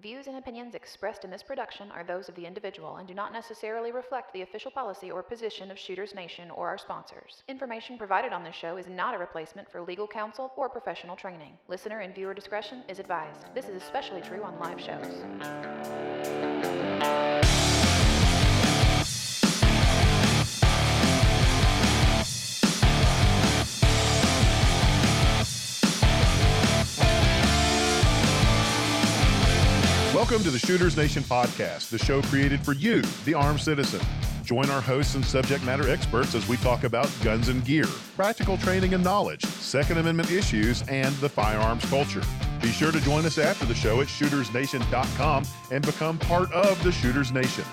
Views and opinions expressed in this production are those of the individual and do not necessarily reflect the official policy or position of Shooters Nation or our sponsors. Information provided on this show is not a replacement for legal counsel or professional training. Listener and viewer discretion is advised. This is especially true on live shows. Welcome to the Shooters Nation podcast, the show created for you, the armed citizen. Join our hosts and subject matter experts as we talk about guns and gear, practical training and knowledge, Second Amendment issues, and the firearms culture. Be sure to join us after the show at shootersnation.com and become part of the Shooters Nation.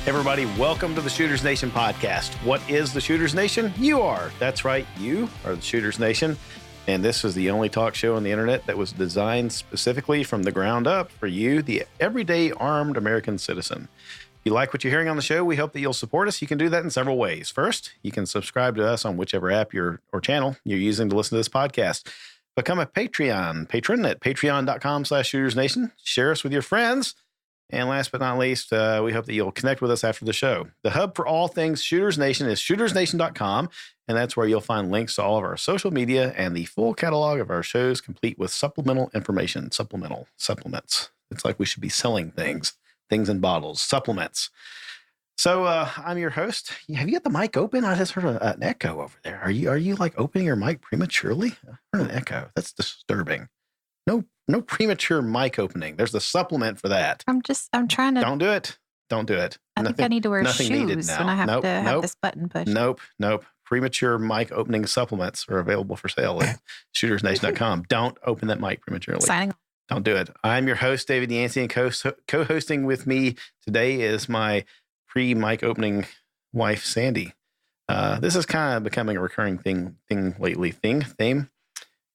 Everybody, welcome to the Shooters Nation podcast. What is the Shooters Nation? You are. That's right. You are the Shooters Nation. And this is the only talk show on the internet that was designed specifically from the ground up for you, the everyday armed American citizen. If you like what you're hearing on the show, we hope that you'll support us. You can do that in several ways. First, you can subscribe to us on whichever app or channel you're using to listen to this podcast. Become a patron at patreon.com/shootersnation. Share us with your friends. And last but not least, we hope that you'll connect with us after the show. The hub for all things Shooters Nation is shootersnation.com, and that's where you'll find links to all of our social media and the full catalog of our shows, complete with supplemental information. Supplements. It's like we should be selling things in bottles, supplements. So I'm your host. Have you got the mic open? I just heard an echo over there. Are you like opening your mic prematurely? I heard an echo. That's disturbing. No premature mic opening. There's the supplement for that. I'm trying to. Don't do it. I think I need to wear shoes when I have to have this button pushed. Nope. Premature mic opening supplements are available for sale at shootersnation.com. Don't open that mic prematurely. Signing off. Don't do it. I'm your host, David Yancey, and co-hosting with me today is my pre-mic opening wife, Sandy. This is kind of becoming a recurring thing lately. Theme.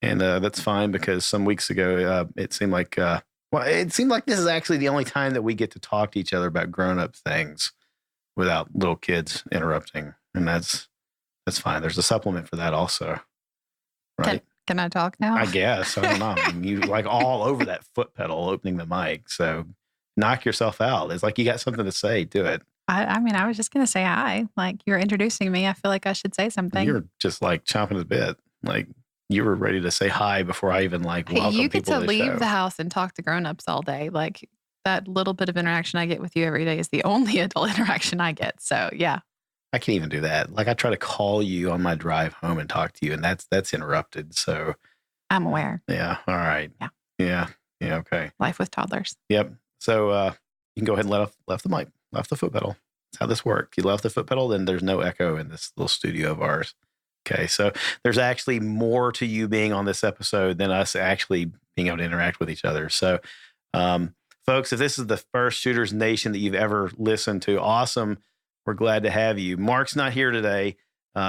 And that's fine because some weeks ago, it seemed like this is actually the only time that we get to talk to each other about grown-up things without little kids interrupting. And that's fine. There's a supplement for that also. Right? Can I talk now? I guess. I don't know. I mean, you like all over that foot pedal opening the mic. So knock yourself out. It's like you got something to say. Do it. I mean, I was just going to say hi. Like, you're introducing me. I feel like I should say something. You're just like chomping at the bit. Like, you were ready to say hi before I even welcome people to the show. You get to leave the house and talk to grownups all day. Like, that little bit of interaction I get with you every day is the only adult interaction I get. So, yeah. I can't even do that. Like, I try to call you on my drive home and talk to you, and that's interrupted. So I'm aware. Yeah. All right. Yeah. Okay. Life with toddlers. Yep. So you can go ahead and left the mic, left the foot pedal. That's how this works. You left the foot pedal, then there's no echo in this little studio of ours. Okay, so there's actually more to you being on this episode than us actually being able to interact with each other. So, folks, if this is the first Shooters Nation that you've ever listened to, awesome. We're glad to have you. Mark's not here today.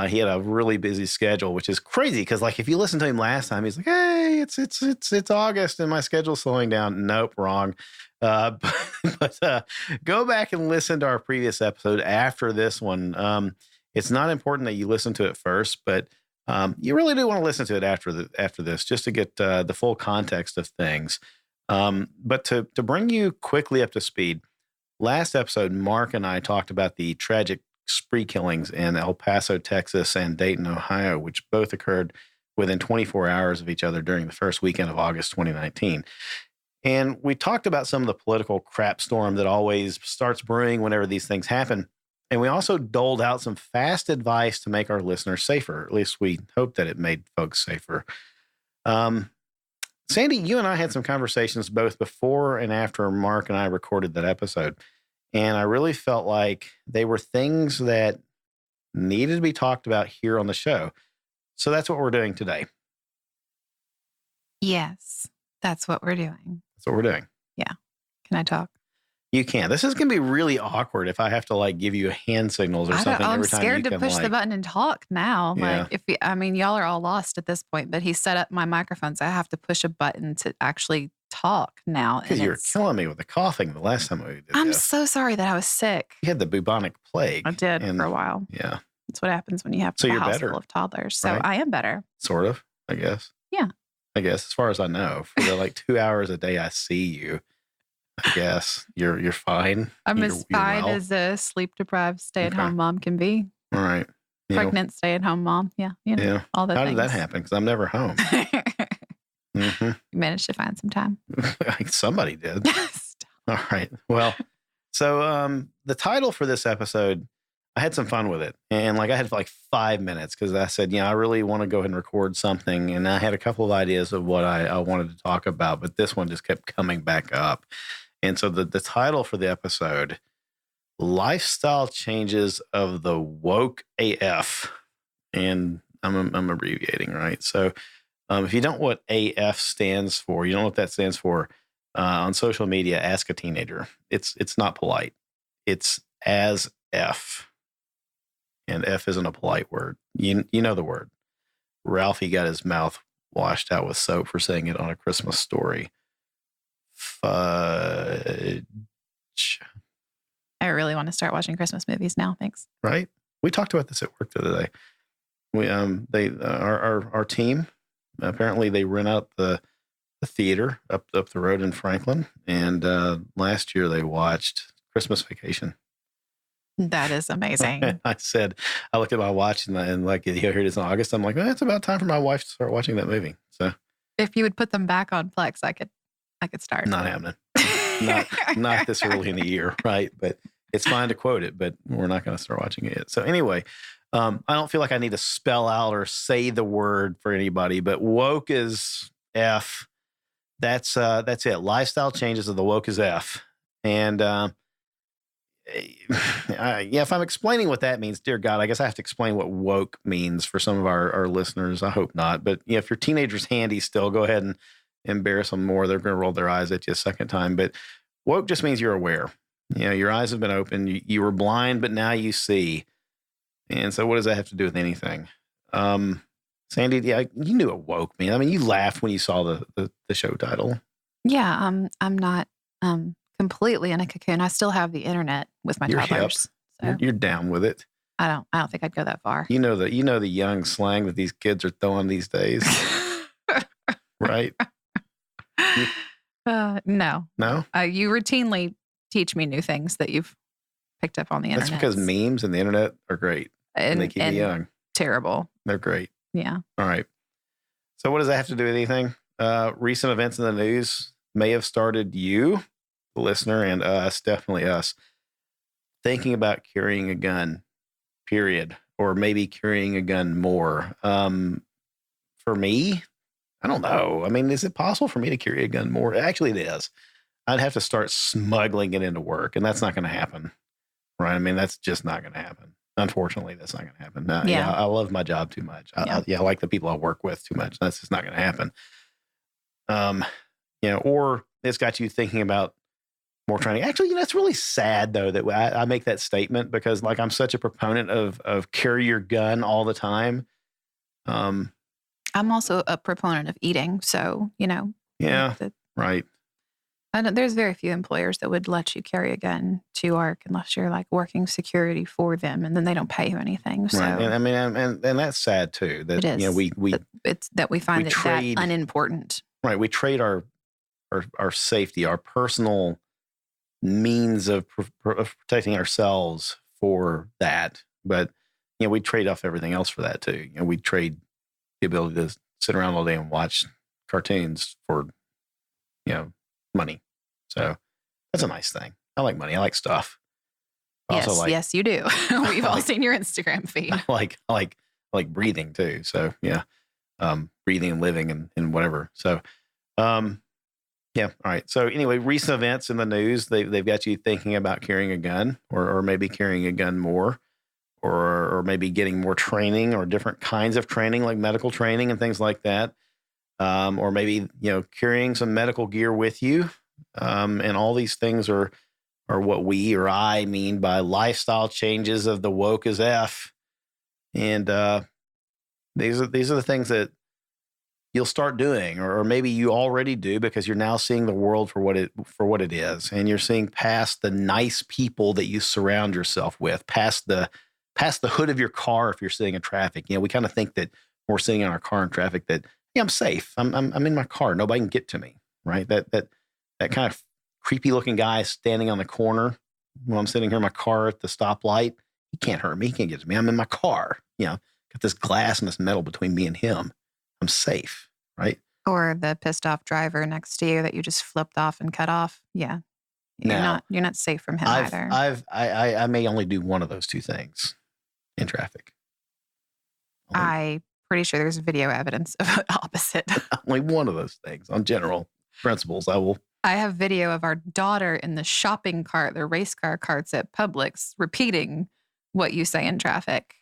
He had a really busy schedule, which is crazy because, like, if you listened to him last time, he's like, "Hey, it's August and my schedule's slowing down." Nope, wrong. But go back and listen to our previous episode after this one. It's not important that you listen to it first, but you really do want to listen to it after this, just to get the full context of things. But to bring you quickly up to speed, last episode, Mark and I talked about the tragic spree killings in El Paso, Texas, and Dayton, Ohio, which both occurred within 24 hours of each other during the first weekend of August 2019. And we talked about some of the political crap storm that always starts brewing whenever these things happen. And we also doled out some fast advice to make our listeners safer. At least we hope that it made folks safer. Sandy, you and I had some conversations both before and after Mark and I recorded that episode. And I really felt like they were things that needed to be talked about here on the show. So that's what we're doing today. Yes, that's what we're doing. That's what we're doing. Yeah. Can I talk? You can. This is going to be really awkward if I have to like give you hand signals or something I'm every time scared you to can push the like. button and talk now. Yeah. Like y'all are all lost at this point, but he set up my microphone, so I have to push a button to actually talk now. Because And you were killing me with the coughing the last time we did I'm this. so sorry that I was sick. You had the bubonic plague. I did for a while. Yeah. That's what happens when you have So a you're house better, full of toddlers. So right? I am better. Sort of, I guess. Yeah. I guess as far as I know, for the like 2 hours a day I see you, I guess you're fine. I'm You're as fine well. as a sleep deprived stay at home Okay. mom can be. All right. You know, Pregnant stay at home mom. Yeah. yeah. All the How things. did that happen? Because I'm never home. hmm You managed to find some time. Somebody did. All right. Well, so the title for this episode, I had some fun with it. And like I had like 5 minutes because I said, I really want to go ahead and record something. And I had a couple of ideas of what I wanted to talk about, but this one just kept coming back up. And so the title for the episode, Lifestyle Changes of the Woke AF. And I'm abbreviating, right? So if you don't know what AF stands for, you don't know what that stands for, on social media, ask a teenager. It's not polite. It's as F. And F isn't a polite word. You know the word. Ralphie got his mouth washed out with soap for saying it on A Christmas Story. Fudge. I really want to start watching Christmas movies now. Thanks. Right? We talked about this at work the other day. Our team, apparently they rent out the theater up the road in Franklin, and last year they watched Christmas Vacation. That is amazing. I looked at my watch and like, here it is in August. I'm like, it's about time for my wife to start watching that movie. So if you would put them back on Plex, I could start. Not happening. not this early in the year, right? But it's fine to quote it, but we're not going to start watching it yet. So anyway, I don't feel like I need to spell out or say the word for anybody, but woke is F. That's it. Lifestyle changes of the woke is F. And if I'm explaining what that means, dear God, I guess I have to explain what woke means for some of our listeners. I hope not. But if your teenager's handy still, go ahead and embarrass them more. They're going to roll their eyes at you a second time. But woke just means you're aware. Your eyes have been open. You were blind, but now you see. And so what does that have to do with anything? Sandy, you knew what woke mean. I mean, you laughed when you saw the show title. Yeah, I'm not completely in a cocoon. I still have the internet with my You're toddlers. So You're down with it. I don't think I'd go that far. You know the young slang that these kids are throwing these days, right? No. No? You routinely teach me new things that you've picked up on the internet. That's because memes and the internet are great. And they keep you young. Terrible. They're great. Yeah. All right. So what does that have to do with anything? Recent events in the news may have started you, the listener, and us, definitely us, thinking about carrying a gun, period, or maybe carrying a gun more. For me, I don't know. I mean, is it possible for me to carry a gun more? Actually, it is. I'd have to start smuggling it into work, and that's not going to happen, right? I mean, that's just not going to happen. Unfortunately, that's not going to happen. Yeah. I love my job too much. I like the people I work with too much. That's just not going to happen. Or it's got you thinking about more training. Actually, it's really sad though that I make that statement because like I'm such a proponent of carry your gun all the time. I'm also a proponent of eating. So, Yeah, right. There's very few employers that would let you carry a gun to work unless you're like working security for them, and then they don't pay you anything. So, right. And I mean, and that's sad too. That it is. We it's that we find we it trade- that unimportant. right. We trade our safety, our personal means of protecting ourselves for that. But we trade off everything else for that too. We trade the ability to sit around all day and watch cartoons for money. So that's a nice thing. I like money. I like stuff. Yes, you do. We've all seen your Instagram feed. I like breathing too. So yeah, breathing and living and whatever. So, yeah. All right. So anyway, recent events in the news, they've got you thinking about carrying a gun or maybe carrying a gun more or maybe getting more training or different kinds of training like medical training and things like that. Or maybe, carrying some medical gear with you. And all these things are or what we or I mean by lifestyle changes of the woke as F. And these are the things that you'll start doing, or maybe you already do, because you're now seeing the world for what it is, and you're seeing past the nice people that you surround yourself with, past the hood of your car. If you're sitting in traffic, we kind of think that when we're sitting in our car in traffic that I'm safe. I'm in my car. Nobody can get to me, right? That kind of creepy looking guy standing on the corner when I'm sitting here in my car at the stoplight. He can't hurt me. He can't get to me. I'm in my car. Got this glass and this metal between me and him. I'm safe, right? Or the pissed off driver next to you that you just flipped off and cut off. Yeah. You're not safe from him either. I may only do one of those two things in traffic. I'm pretty sure there's video evidence of the opposite. Only one of those things. On general principles, I have video of our daughter in the shopping cart, the race car carts at Publix, repeating what you say in traffic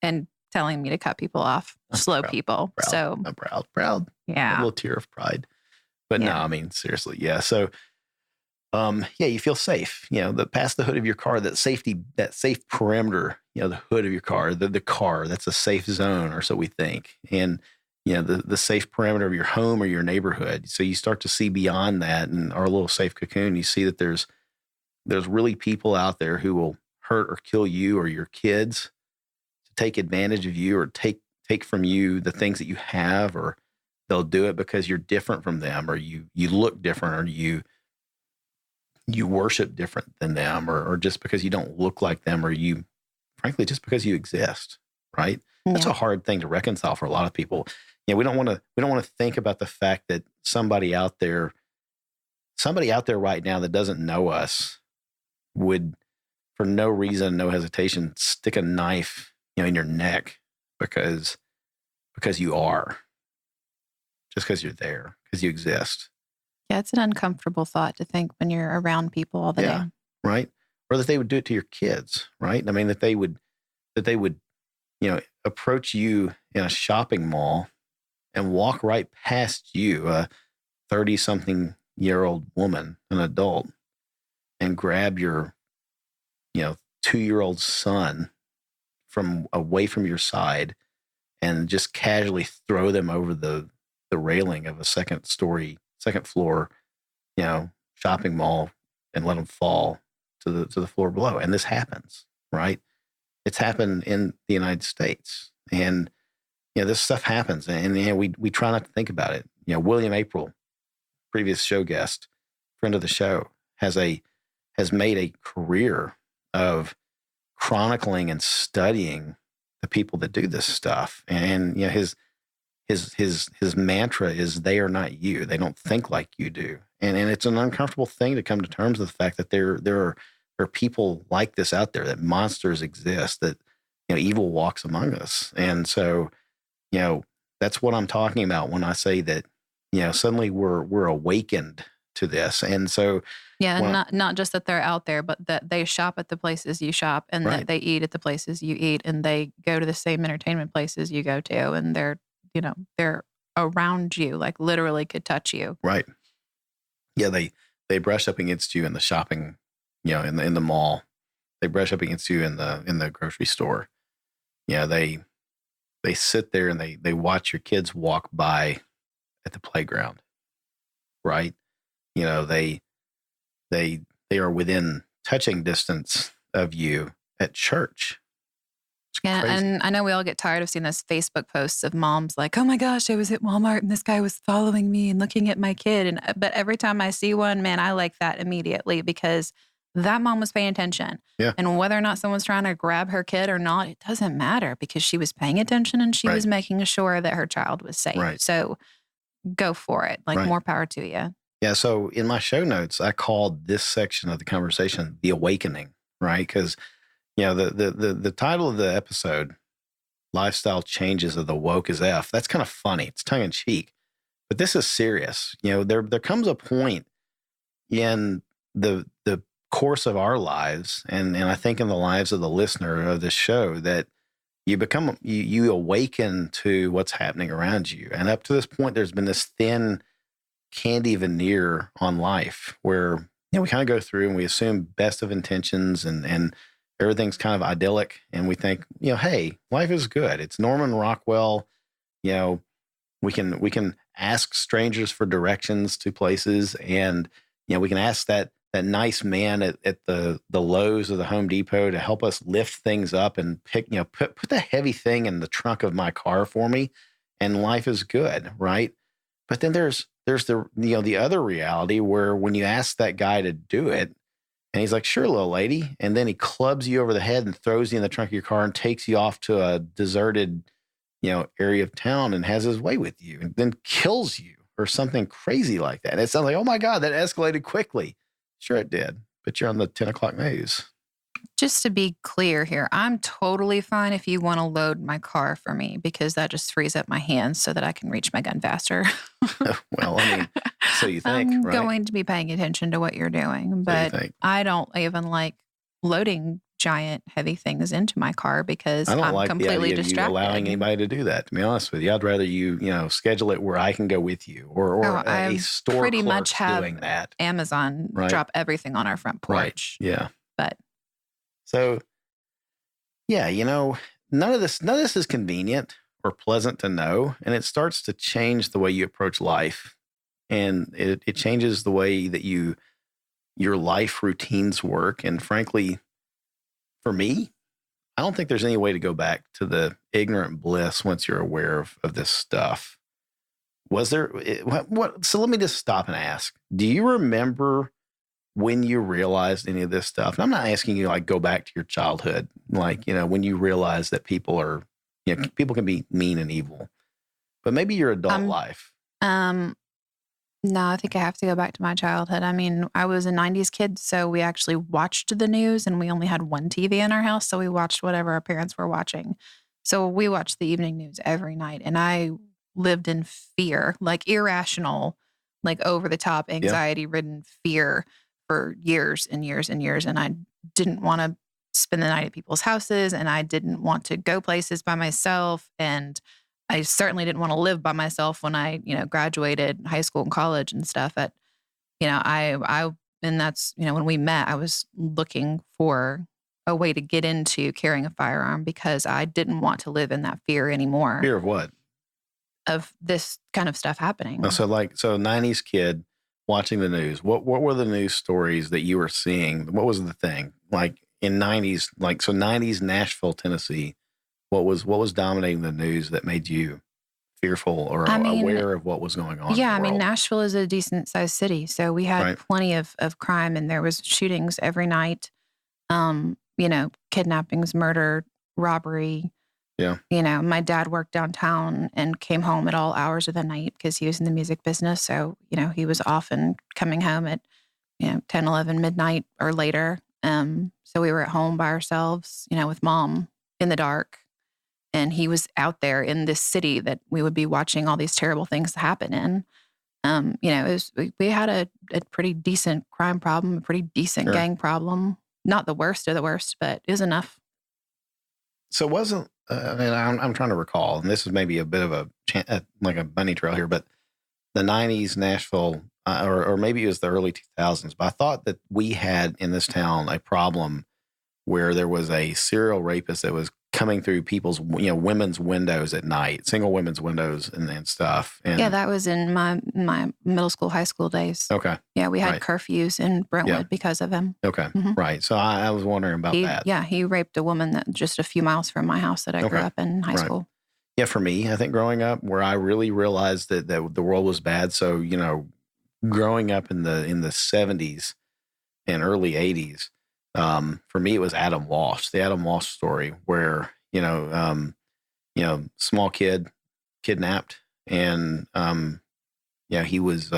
and telling me to cut people off, slow people. So I'm proud. Yeah. A little tear of pride. But no, I mean, seriously. Yeah. So, you feel safe, past the hood of your car, that safe perimeter, the hood of your car, the car, that's a safe zone, or so we think. And, the safe perimeter of your home or your neighborhood. So you start to see beyond that in our little safe cocoon. You see that there's really people out there who will hurt or kill you or your kids, to take advantage of you, or take from you the things that you have, or they'll do it because you're different from them, or you look different, or you worship different than them, or just because you don't look like them, or frankly, just because you exist, right? Yeah. That's a hard thing to reconcile for a lot of people. We don't want to think about the fact that somebody out there right now that doesn't know us would, for no reason, no hesitation, stick a knife, in your neck because you are, just because you're there, because you exist. Yeah, it's an uncomfortable thought to think when you're around people all the day. Right. Or that they would do it to your kids, right? I mean, that they would, approach you in a shopping mall and walk right past you, a 30-something-year-old woman, an adult, and grab your, 2-year-old son from away from your side and just casually throw them over the railing of a second floor, shopping mall, and let them fall to the floor below. And this happens, right? It's happened in the United States. And, this stuff happens. And we try not to think about it. William April, previous show guest, friend of the show, has made a career of chronicling and studying the people that do this stuff. And, his mantra is, they are not you. They don't think like you do. And it's an uncomfortable thing to come to terms with the fact that there are people like this out there, that monsters exist, that, evil walks among us. And so, that's what I'm talking about when I say that, suddenly we're awakened to this. And so, not just that they're out there, but that they shop at the places you shop, and that they eat at the places you eat, and they go to the same entertainment places you go to, and they're around you, like literally could touch you. Right. Yeah. They brush up against you in the shopping, in the mall. They brush up against you in the grocery store. They sit there and they watch your kids walk by at the playground. Right. They are within touching distance of you at church. Yeah, and I know we all get tired of seeing those Facebook posts of moms like, oh my gosh, I was at Walmart and this guy was following me and looking at my kid. But every time I see one, man, I like that immediately, because that mom was paying attention. Yeah. And whether or not someone's trying to grab her kid or not, it doesn't matter, because she was paying attention and she was making sure that her child was safe. Right. So go for it. More power to you. Yeah. So in my show notes, I called this section of the conversation The Awakening, right? Because, the title of the episode, Lifestyle Changes of the Woke as F, that's kind of funny. It's tongue in cheek, but this is serious. There comes a point in the course of our lives, and I think in the lives of the listener of this show, that you awaken to what's happening around you. And up to this point, there's been this thin candy veneer on life where we kind of go through and we assume best of intentions and everything's kind of idyllic. And we think, hey, life is good. It's Norman Rockwell. We can ask strangers for directions to places, and we can ask that nice man at the Lowe's or the Home Depot to help us lift things up and put the heavy thing in the trunk of my car for me, and life is good, right? But then there's the other reality where when you ask that guy to do it, and he's like, "Sure, little lady," and then he clubs you over the head and throws you in the trunk of your car and takes you off to a deserted area of town and has his way with you, and then kills you or something crazy like that. And it sounds like, oh my God, that escalated quickly. Sure it did, but you're on the 10 o'clock news. Just to be clear here, I'm totally fine if you want to load my car for me, because that just frees up my hands so that I can reach my gun faster. Well, I mean, so you think, I'm right? going to be paying attention to what you're doing, but I don't even like loading giant heavy things into my car because I'm like completely the idea distracted. Of you allowing anybody to do that, to be honest with you. I'd rather you schedule it where I can go with you, or a store pretty clerk much have doing that. Amazon drop everything on our front porch. Right. Yeah. But so yeah, none of this is convenient or pleasant to know, and it starts to change the way you approach life, and it changes the way that your life routines work. And frankly, for me, I don't think there's any way to go back to the ignorant bliss once you're aware of this stuff. Was there? What? So let me just stop and ask: do you remember when you realized any of this stuff? And I'm not asking you like go back to your childhood, like when you realize that people are, people can be mean and evil, but maybe your adult life. No, I think I have to go back to my childhood. I mean, I was a 90s kid, so we actually watched the news, and we only had one TV in our house, so we watched whatever our parents were watching. So we watched the evening news every night, and I lived in fear, like irrational, like over-the-top, anxiety-ridden fear for years and years and years, and I didn't want to spend the night at people's houses, and I didn't want to go places by myself, and I certainly didn't want to live by myself when I, graduated high school and college and stuff. And that's, when we met, I was looking for a way to get into carrying a firearm because I didn't want to live in that fear anymore. Fear of what? Of this kind of stuff happening. So 90s kid watching the news. What were the news stories that you were seeing? What was the thing? Like in 90s, 90s Nashville, Tennessee. What was dominating the news that made you fearful or aware of what was going on? Yeah, Nashville is a decent sized city, so we had plenty of crime, and there was shootings every night. Kidnappings, murder, robbery. Yeah. My dad worked downtown and came home at all hours of the night because he was in the music business. So, he was often coming home at 10, 11 midnight or later. So we were at home by ourselves, with mom in the dark. And he was out there in this city that we would be watching all these terrible things happen in. We had a pretty decent crime problem, a pretty decent gang problem. Not the worst of the worst, but it was enough. So it wasn't, I'm trying to recall, and this is maybe a bit of a bunny trail here, but the 90s Nashville, or maybe it was the early 2000s, but I thought that we had in this town a problem where there was a serial rapist that was coming through people's, women's windows at night, single women's windows and stuff. And that was in my middle school, high school days. Okay. Yeah, we had curfews in Brentwood because of him. Okay. Mm-hmm. Right. So I was wondering about that. Yeah, he raped a woman that just a few miles from my house that I grew up in high school. Yeah, for me, I think growing up where I really realized that the world was bad. So, growing up in the 70s and early 80s, for me, it was Adam Walsh, the Adam Walsh story where, small kid kidnapped and, he was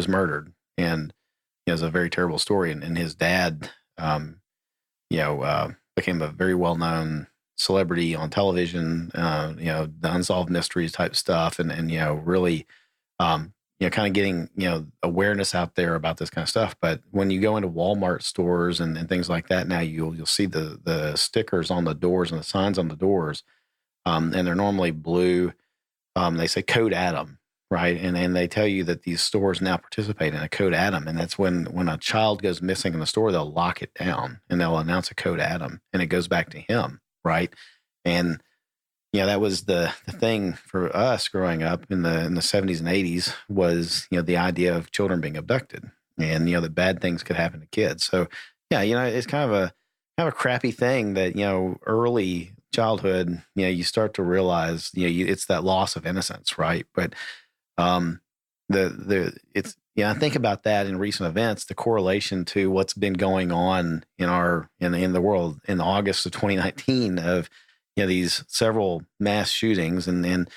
murdered, and it was a very terrible story. And his dad, became a very well-known celebrity on television, the unsolved mysteries type stuff. And really, kind of getting, awareness out there about this kind of stuff. But when you go into Walmart stores and things like that, now you'll see the stickers on the doors and the signs on the doors. And they're normally blue. They say Code Adam, right? And they tell you that these stores now participate in a code Adam, and that's when a child goes missing in the store, they'll lock it down and they'll announce a code Adam, and it goes back to him, right? And that was the thing for us growing up in the 70s and 80s was the idea of children being abducted, and that bad things could happen to kids. So it's kind of a crappy thing that early childhood, you start to realize it's that loss of innocence, right? But I think about that in recent events, the correlation to what's been going on in the world in August of 2019 of these several mass shootings, and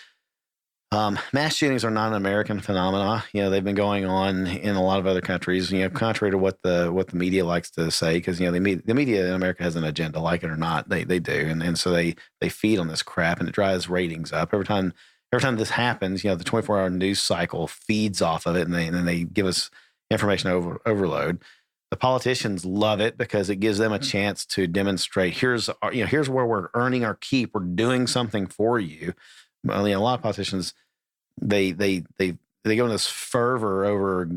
mass shootings are not an American phenomena. They've been going on in a lot of other countries. Contrary to what the media likes to say, because the media in America has an agenda, like it or not, they do, and so they feed on this crap, and it drives ratings up every time this happens. The 24-hour news cycle feeds off of it, and then they give us information overload. The politicians love it because it gives them a chance to demonstrate here's where we're earning our keep. We're doing something for you. A lot of politicians they go in this fervor over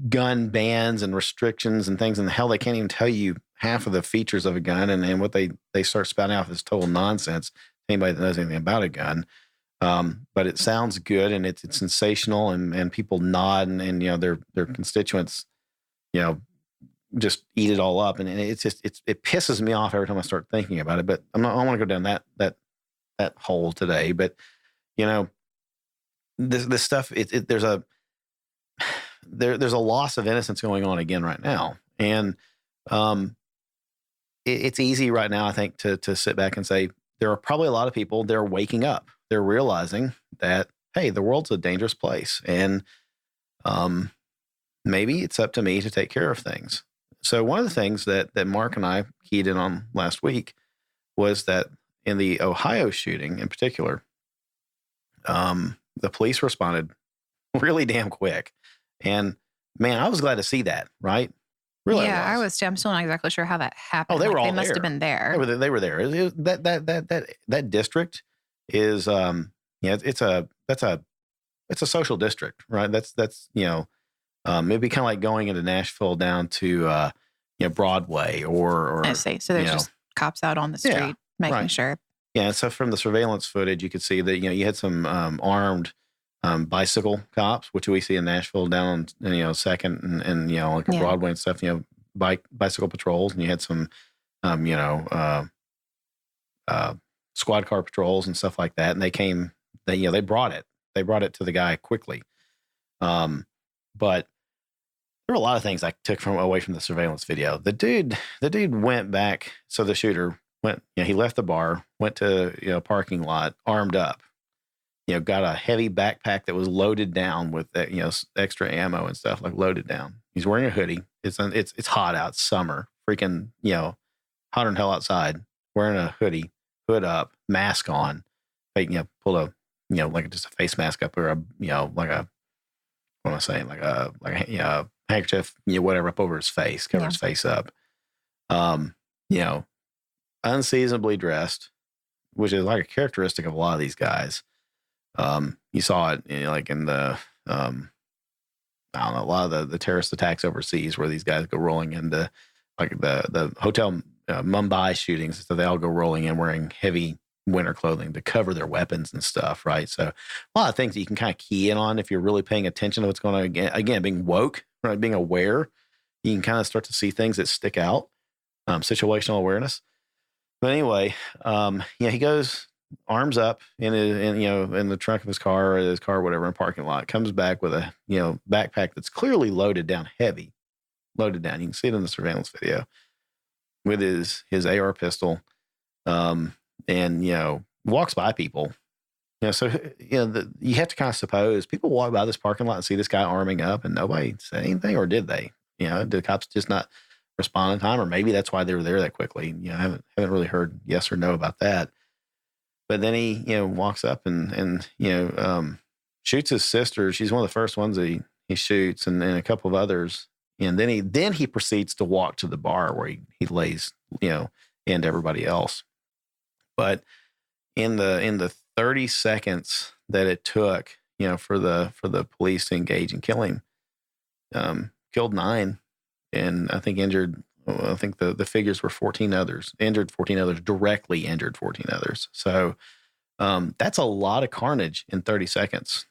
gun bans and restrictions and things, and hell, they can't even tell you half of the features of a gun, and what they start spouting off is total nonsense. Anybody that knows anything about a gun. But it sounds good, and it's sensational, and people nod, and their constituents just eat it all up, and it pisses me off every time I start thinking about it. But I don't want to go down that hole today. But this stuff, there's a loss of innocence going on again right now, and it's easy right now, I think, to sit back and say there are probably a lot of people that are waking up. They're realizing that, hey, the world's a dangerous place, and maybe it's up to me to take care of things. So one of the things that Mark and I keyed in on last week was that in the Ohio shooting in particular, the police responded really damn quick. And man, I was glad to see that, right? Really, yeah, I'm still not exactly sure how that happened. Oh, they were all They must there. have been there. They were there. That district is it's a social district, right? That's it'd be kind of like going into Nashville down to Broadway or I see. So there's just cops out on the street making sure. Yeah. So from the surveillance footage, you could see that you had some armed bicycle cops, which we see in Nashville down on Second and like Broadway and stuff. Bicycle patrols, and you had some squad car patrols and stuff like that. And they brought it to the guy quickly. But there were a lot of things I took away from the surveillance video. The dude went back. So the shooter went, he left the bar, went to, parking lot, armed up, got a heavy backpack that was loaded down with, extra ammo and stuff, like loaded down. He's wearing a hoodie. It's hot out, summer, freaking, hotter than hell outside, wearing a hoodie, hood up, mask on, pull a, like just a face mask up, or like a, what am I saying? Like a handkerchief, whatever, up over his face, cover his face up. Unseasonably dressed, which is like a characteristic of a lot of these guys. You saw it, like in the, I don't know, a lot of the terrorist attacks overseas where these guys go rolling into, like the hotel Mumbai shootings. So they all go rolling in wearing heavy winter clothing to cover their weapons and stuff, right? So a lot of things that you can kind of key in on if you're really paying attention to what's going on. Again, being woke, right? Being aware, you can kind of start to see things that stick out. Situational awareness. But anyway, he goes arms up in the trunk of his car or whatever, in parking lot. Comes back with a backpack that's clearly loaded down, heavy, loaded down. You can see it in the surveillance video with his AR pistol. And walks by people. So you have to kind of suppose people walk by this parking lot and see this guy arming up, and nobody said anything, or did they? Did the cops just not respond in time, or maybe that's why they were there that quickly? I haven't really heard yes or no about that. But then he walks up and shoots his sister. She's one of the first ones that he shoots, and then a couple of others. And then he proceeds to walk to the bar where he lays into everybody else. But in the 30 seconds that it took, for the police to engage and kill him. Killed 9, and I think injured. I think the figures were 14 others. Injured 14 others. Directly injured 14 others. So that's a lot of carnage in 30 seconds.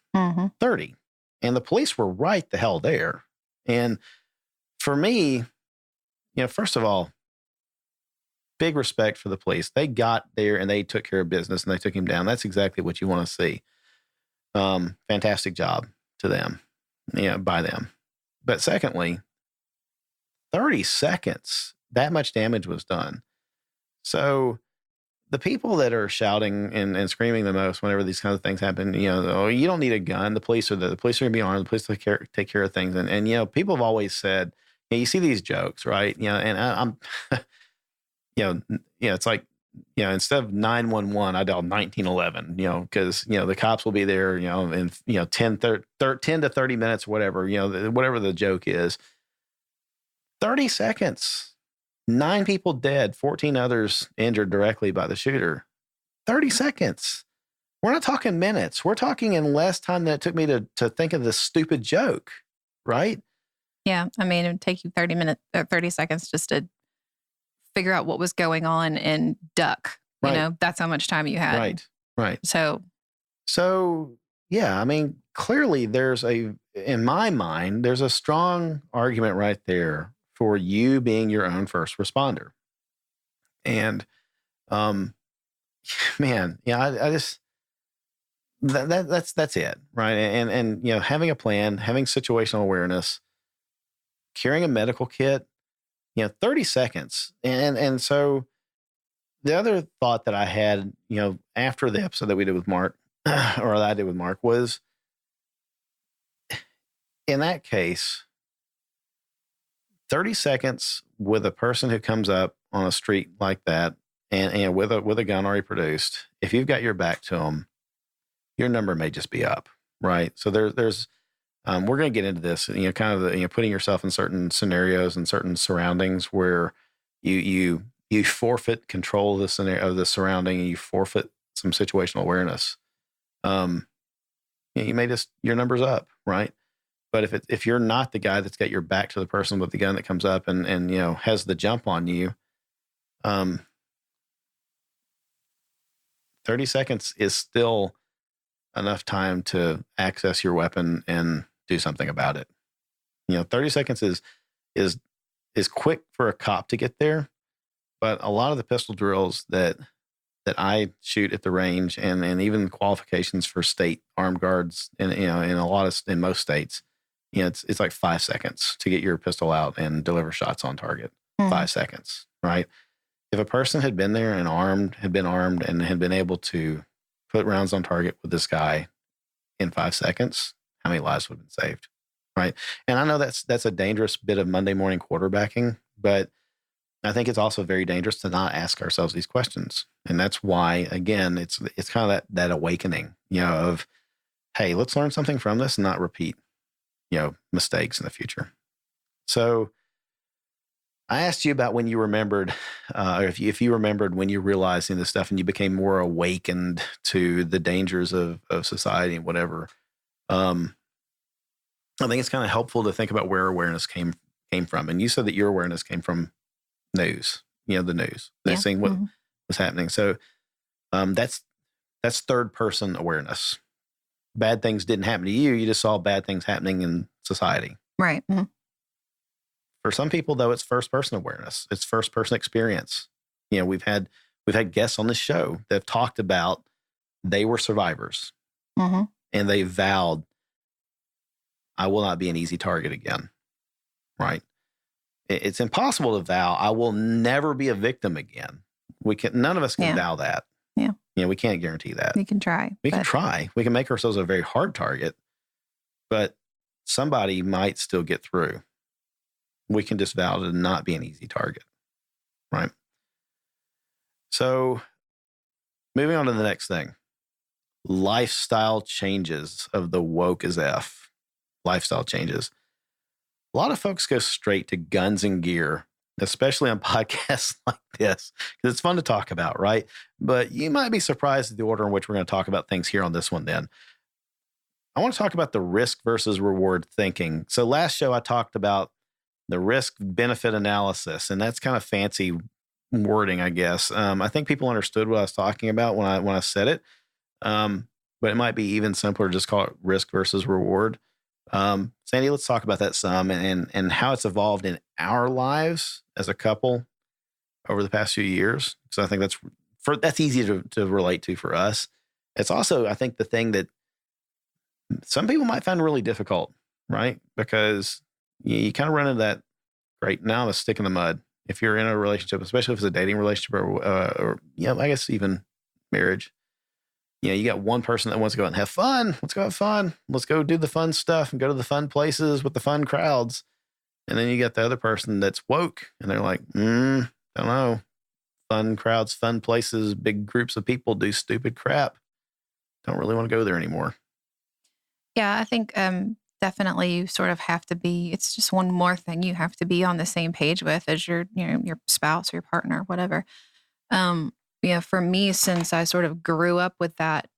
30, and the police were right the hell there. And for me, first of all, big respect for the police. They got there and they took care of business and they took him down. That's exactly what you want to see. Fantastic job to them, by them. But secondly, 30 seconds, that much damage was done. So the people that are shouting and screaming the most whenever these kinds of things happen, oh, you don't need a gun. The police are going to be armed. The police take care of things. And people have always said, you see these jokes, right? And I'm, it's like, instead of 911, I dialed 1911, because, the cops will be there, in, 10 to 30 minutes, whatever, whatever the joke is. 30 seconds, 9 people dead, 14 others injured directly by the shooter. 30 seconds. We're not talking minutes. We're talking in less time than it took me to think of this stupid joke, right? Yeah. I mean, it would take you 30 seconds just to figure out what was going on and duck. Right. That's how much time you had. Right. So yeah, I mean, clearly in my mind, there's a strong argument right there for you being your own first responder. And, man, I just, that's it. Right. And, having a plan, having situational awareness, carrying a medical kit, 30 seconds. And so the other thought that I had, after the episode that we did with Mark, or that I did with Mark, was in that case, 30 seconds with a person who comes up on a street like that and with a gun already produced, if you've got your back to them, your number may just be up, right? So there's we're going to get into this, kind of putting yourself in certain scenarios and certain surroundings where you forfeit control of the scenario, of the surrounding, and you forfeit some situational awareness. You may just, your number's up, right? But if you're not the guy that's got your back to the person with the gun that comes up and has the jump on you, 30 seconds is still enough time to access your weapon and do something about it. 30 seconds is quick for a cop to get there, but a lot of the pistol drills that I shoot at the range and even qualifications for state armed guards in most states, it's like 5 seconds to get your pistol out and deliver shots on target. 5 seconds, right? If a person had been there and had been armed and had been able to put rounds on target with this guy in 5 seconds, how many lives would have been saved, right? And I know that's a dangerous bit of Monday morning quarterbacking, but I think it's also very dangerous to not ask ourselves these questions. And that's why, again, it's kind of that awakening, of, hey, let's learn something from this and not repeat, mistakes in the future. So I asked you about when you remembered, or if you remembered when you realized this stuff and you became more awakened to the dangers of society and whatever. I think it's kind of helpful to think about where awareness came from. And you said that your awareness came from news, the news, seeing what was happening. So that's third person awareness. Bad things didn't happen to you. You just saw bad things happening in society. Right. Mm-hmm. For some people, though, it's first person awareness. It's first person experience. We've had guests on this show that have talked about they were survivors and they vowed, I will not be an easy target again. Right. It's impossible to vow, I will never be a victim again. None of us can vow that. Yeah. We can't guarantee that. We can try. We can try. We can make ourselves a very hard target, but somebody might still get through. We can just vow to not be an easy target. Right. So moving on to the next thing, lifestyle changes of the woke as F. Lifestyle changes. A lot of folks go straight to guns and gear, especially on podcasts like this, because it's fun to talk about, right? But you might be surprised at the order in which we're going to talk about things here on this one then. I want to talk about the risk versus reward thinking. So last show I talked about the risk benefit analysis, and that's kind of fancy wording, I guess. I think people understood what I was talking about when I said it, but it might be even simpler to just call it risk versus reward. Sandy, let's talk about that some and how it's evolved in our lives as a couple over the past few years. Because I think that's easy to relate to for us. It's also, I think, the thing that some people might find really difficult, right? Because you kind of run into that, right now, the stick in the mud. If you're in a relationship, especially if it's a dating relationship or I guess even marriage, you got one person that wants to go out and have fun. Let's go have fun. Let's go do the fun stuff and go to the fun places with the fun crowds. And then you got the other person that's woke and they're like, don't know. Fun crowds, fun places, big groups of people do stupid crap. Don't really want to go there anymore. Yeah, I think definitely you sort of have to be, it's just one more thing you have to be on the same page with as your spouse or your partner, whatever. For me, since I sort of grew up with that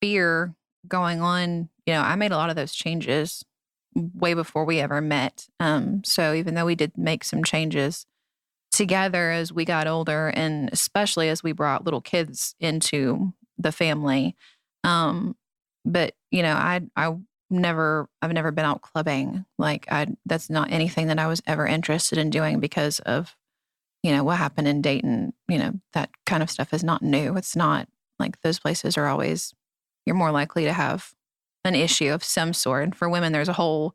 fear going on, I made a lot of those changes way before we ever met. So even though we did make some changes together as we got older, and especially as we brought little kids into the family, but I've never been out clubbing. That's not anything that I was ever interested in doing because of, what happened in Dayton. That kind of stuff is not new. It's not like those places are always, you're more likely to have an issue of some sort. And for women, there's a whole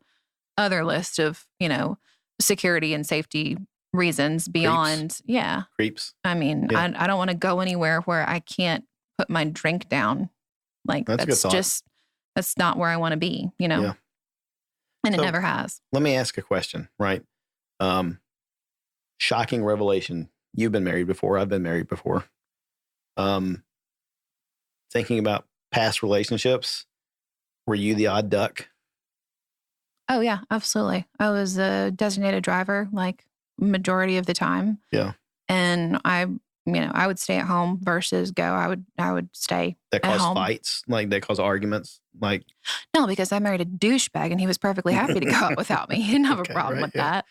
other list of, security and safety reasons beyond. Creeps. I mean, yeah. I don't want to go anywhere where I can't put my drink down. That's not where I want to be, Yeah. And it never has. Let me ask a question, right? Shocking revelation. You've been married before. I've been married before. Thinking about past relationships, were you the odd duck? Oh, yeah, absolutely. I was a designated driver, majority of the time. Yeah. And I would stay at home versus go. I would stay that at home. That cause fights? That cause arguments? No, because I married a douchebag and he was perfectly happy to go out without me. He didn't have a problem with that.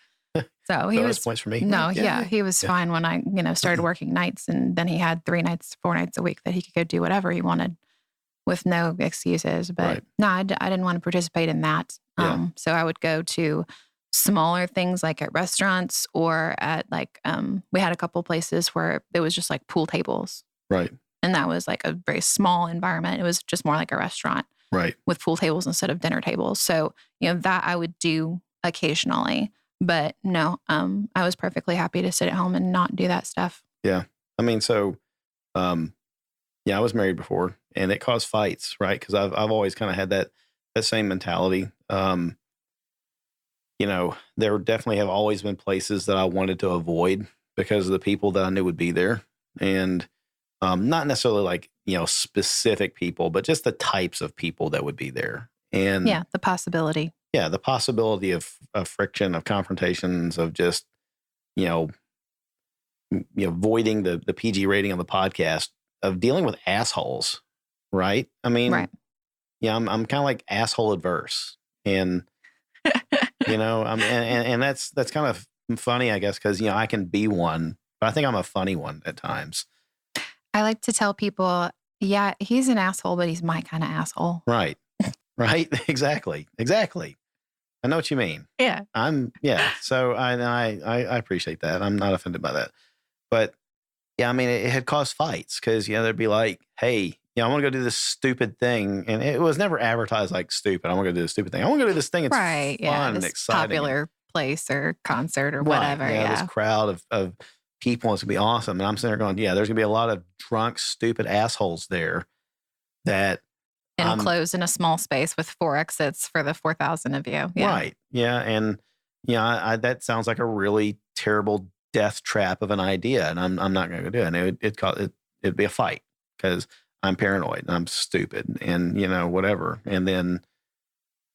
So he was points for me. No, he was fine when I, started working nights, and then he had 4 nights a week that he could go do whatever he wanted with no excuses. But no, I didn't want to participate in that. So I would go to smaller things like at restaurants or at we had a couple places where it was just pool tables. Right. And that was a very small environment. It was just more like a restaurant. Right. With pool tables instead of dinner tables. So, that I would do occasionally. But no, I was perfectly happy to sit at home and not do that stuff. Yeah. I mean, so, I was married before and it caused fights, right? Because I've always kind of had that same mentality. There definitely have always been places that I wanted to avoid because of the people that I knew would be there. And not necessarily specific people, but just the types of people that would be there. And the possibility. Yeah, the possibility of friction, of confrontations, of just, voiding the PG rating on the podcast, of dealing with assholes, right? I mean, right. Yeah, I'm kind of like asshole adverse. And, and that's kind of funny, I guess, because, I can be one, but I think I'm a funny one at times. I like to tell people, yeah, he's an asshole, but he's my kind of asshole. Right. Right. Exactly. I know what you mean. Yeah. So I appreciate that. I'm not offended by that. But yeah, I mean, it had caused fights because, they'd be like, hey, I want to go do this stupid thing. And it was never advertised like stupid. I want to go do this stupid thing. I want to go do this thing. It's right. fun and this exciting. Popular place or concert or whatever. Yeah. This crowd of people. It's going to be awesome. And I'm sitting there going, there's going to be a lot of drunk, stupid assholes there that enclosed in a small space with 4 exits for the 4,000 of you. Yeah. Right. Yeah. And, that sounds like a really terrible death trap of an idea. And I'm not going to do it. And it'd be a fight because I'm paranoid and I'm stupid and, whatever. And then,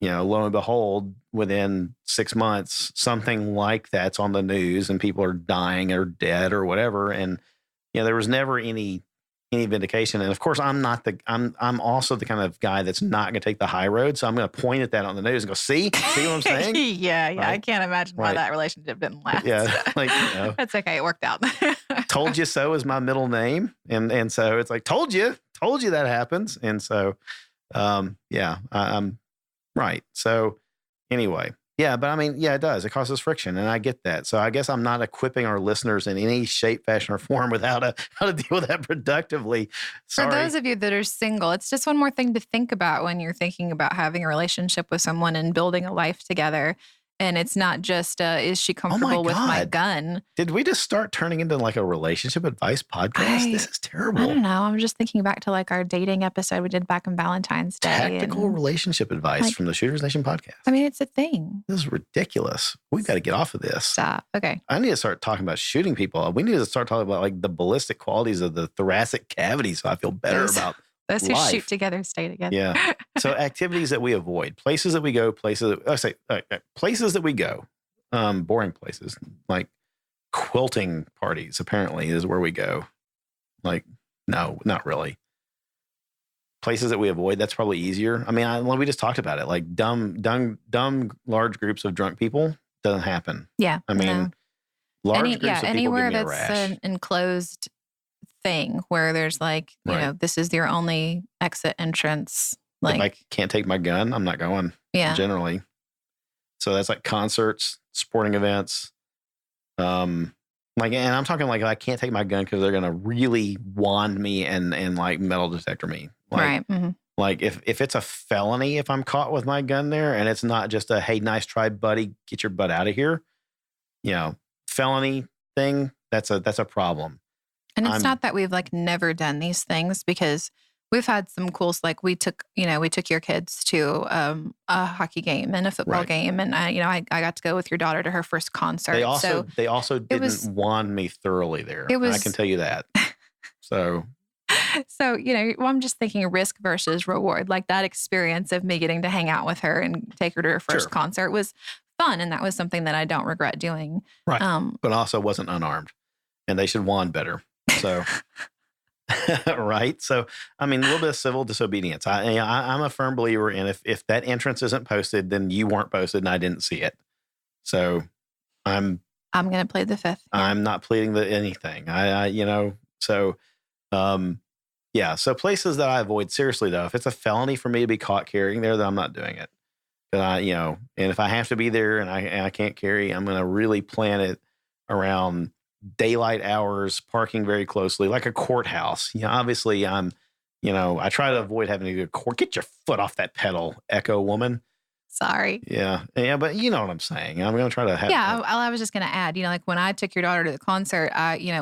lo and behold, within 6 months, something like that's on the news and people are dying or dead or whatever. And, there was never any any vindication. And of course, I'm also the kind of guy that's not going to take the high road. So I'm going to point at that on the news and go, see what I'm saying? Yeah. Right? I can't imagine why that relationship didn't last. Yeah. That's okay. It worked out. Told you so is my middle name. And so it's like, told you that happens. And so, I'm right. So anyway, yeah, but I mean, yeah, it does. It causes friction, and I get that. So I guess I'm not equipping our listeners in any shape, fashion, or form with how to deal with that productively. Sorry. For those of you that are single, it's just one more thing to think about when you're thinking about having a relationship with someone and building a life together. And it's not just, is she comfortable with my gun? Did we just start turning into like a relationship advice podcast? This is terrible. I don't know. I'm just thinking back to like our dating episode we did back on Valentine's Day. Tactical relationship advice from the Shooters Nation podcast. I mean, it's a thing. This is ridiculous. We've got to get off of this. Stop. Okay. I need to start talking about shooting people. We need to start talking about like the ballistic qualities of the thoracic cavity so I feel better about those who life. shoot together stay together. Yeah. So activities that we avoid, places that we go, places that we go, boring places like quilting parties apparently is where we go. Like, no, not really. Places that we avoid, that's probably easier. I mean, we just talked about it. Like dumb, large groups of drunk people doesn't happen. Yeah. I mean, large groups of people anywhere give me a that's rash. an enclosed thing where there's like, you know, this is your only exit entrance. Like, if I can't take my gun, I'm not going. Yeah. Generally. So that's like concerts, sporting events. And I'm talking like I can't take my gun because they're gonna really wand me and like metal detector me. Like, right. Mm-hmm. Like if it's a felony, if I'm caught with my gun there, and it's not just a hey, nice try, buddy, get your butt out of here. You know, felony thing. That's a problem. And it's not that we've like never done these things because we've had some cool, like we took your kids to a hockey game and a football game. And I got to go with your daughter to her first concert. They also didn't wand me thoroughly there. I can tell you that. So, I'm just thinking risk versus reward. Like that experience of me getting to hang out with her and take her to her first concert was fun. And that was something that I don't regret doing. Right. But also wasn't unarmed and they should wand better. So, right. So, I mean, a little bit of civil disobedience. I'm a firm believer in if that entrance isn't posted, then you weren't posted and I didn't see it. So I'm going to plead the fifth. Yeah. I'm not pleading anything. So places that I avoid seriously though, if it's a felony for me to be caught carrying there, then I'm not doing it. And if I have to be there and I can't carry, I'm going to really plan it around daylight hours, parking very closely, like a courthouse. Obviously I try to avoid having to go to court. Get your foot off that pedal, Echo woman. Sorry. Yeah, but you know what I'm saying. I'm going to try to have. Yeah, I was just going to add, like when I took your daughter to the concert,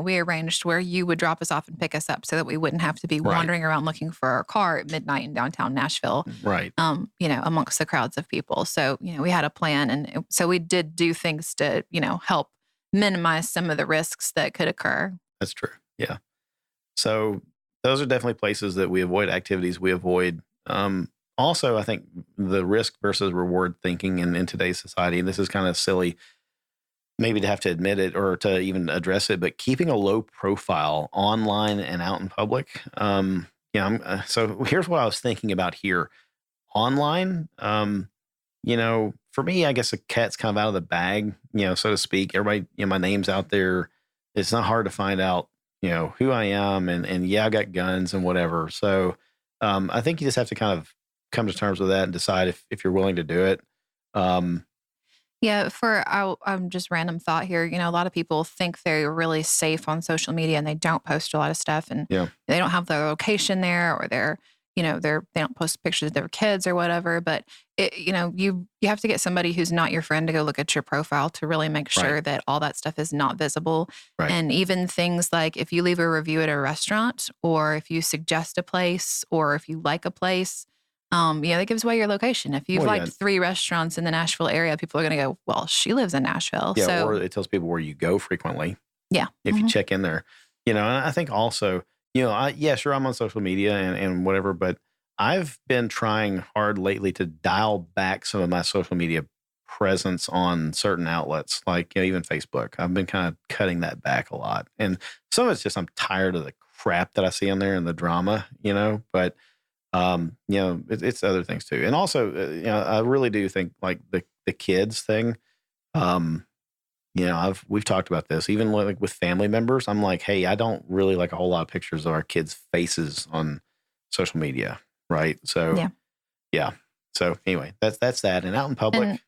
we arranged where you would drop us off and pick us up so that we wouldn't have to be wandering around looking for our car at midnight in downtown Nashville. Right. Amongst the crowds of people. So, we had a plan. And so we did do things to, help minimize some of the risks that could occur. That's true. Yeah. So those are definitely places that we avoid, activities we avoid. Also, I think the risk versus reward thinking in today's society, and this is kind of silly maybe to have to admit it or to even address it, but keeping a low profile online and out in public. So here's what I was thinking about here. Online, for me, I guess a cat's kind of out of the bag, so to speak. Everybody, my name's out there. It's not hard to find out, who I am and I got guns and whatever. So I think you just have to kind of come to terms with that and decide if you're willing to do it. I'm just random thought here. A lot of people think they're really safe on social media and they don't post a lot of stuff and they don't have their location there or they don't post pictures of their kids or whatever. But you have to get somebody who's not your friend to go look at your profile to really make sure that all that stuff is not visible. Right. And even things like if you leave a review at a restaurant or if you suggest a place or if you like a place, that gives away your location. If you've liked 3 restaurants in the Nashville area, people are going to go, well, she lives in Nashville. Yeah, or it tells people where you go frequently. Yeah. If you check in there. And I think also, sure, I'm on social media and whatever, but I've been trying hard lately to dial back some of my social media presence on certain outlets, like even Facebook. I've been kind of cutting that back a lot. And some of it's just I'm tired of the crap that I see on there and the drama, but, it's other things too. And also, I really do think like the kids thing, we've talked about this even with family members. I'm like, hey, I don't really like a whole lot of pictures of our kids' faces on social media. Right. So, yeah. So anyway, that's that. And out in public. And,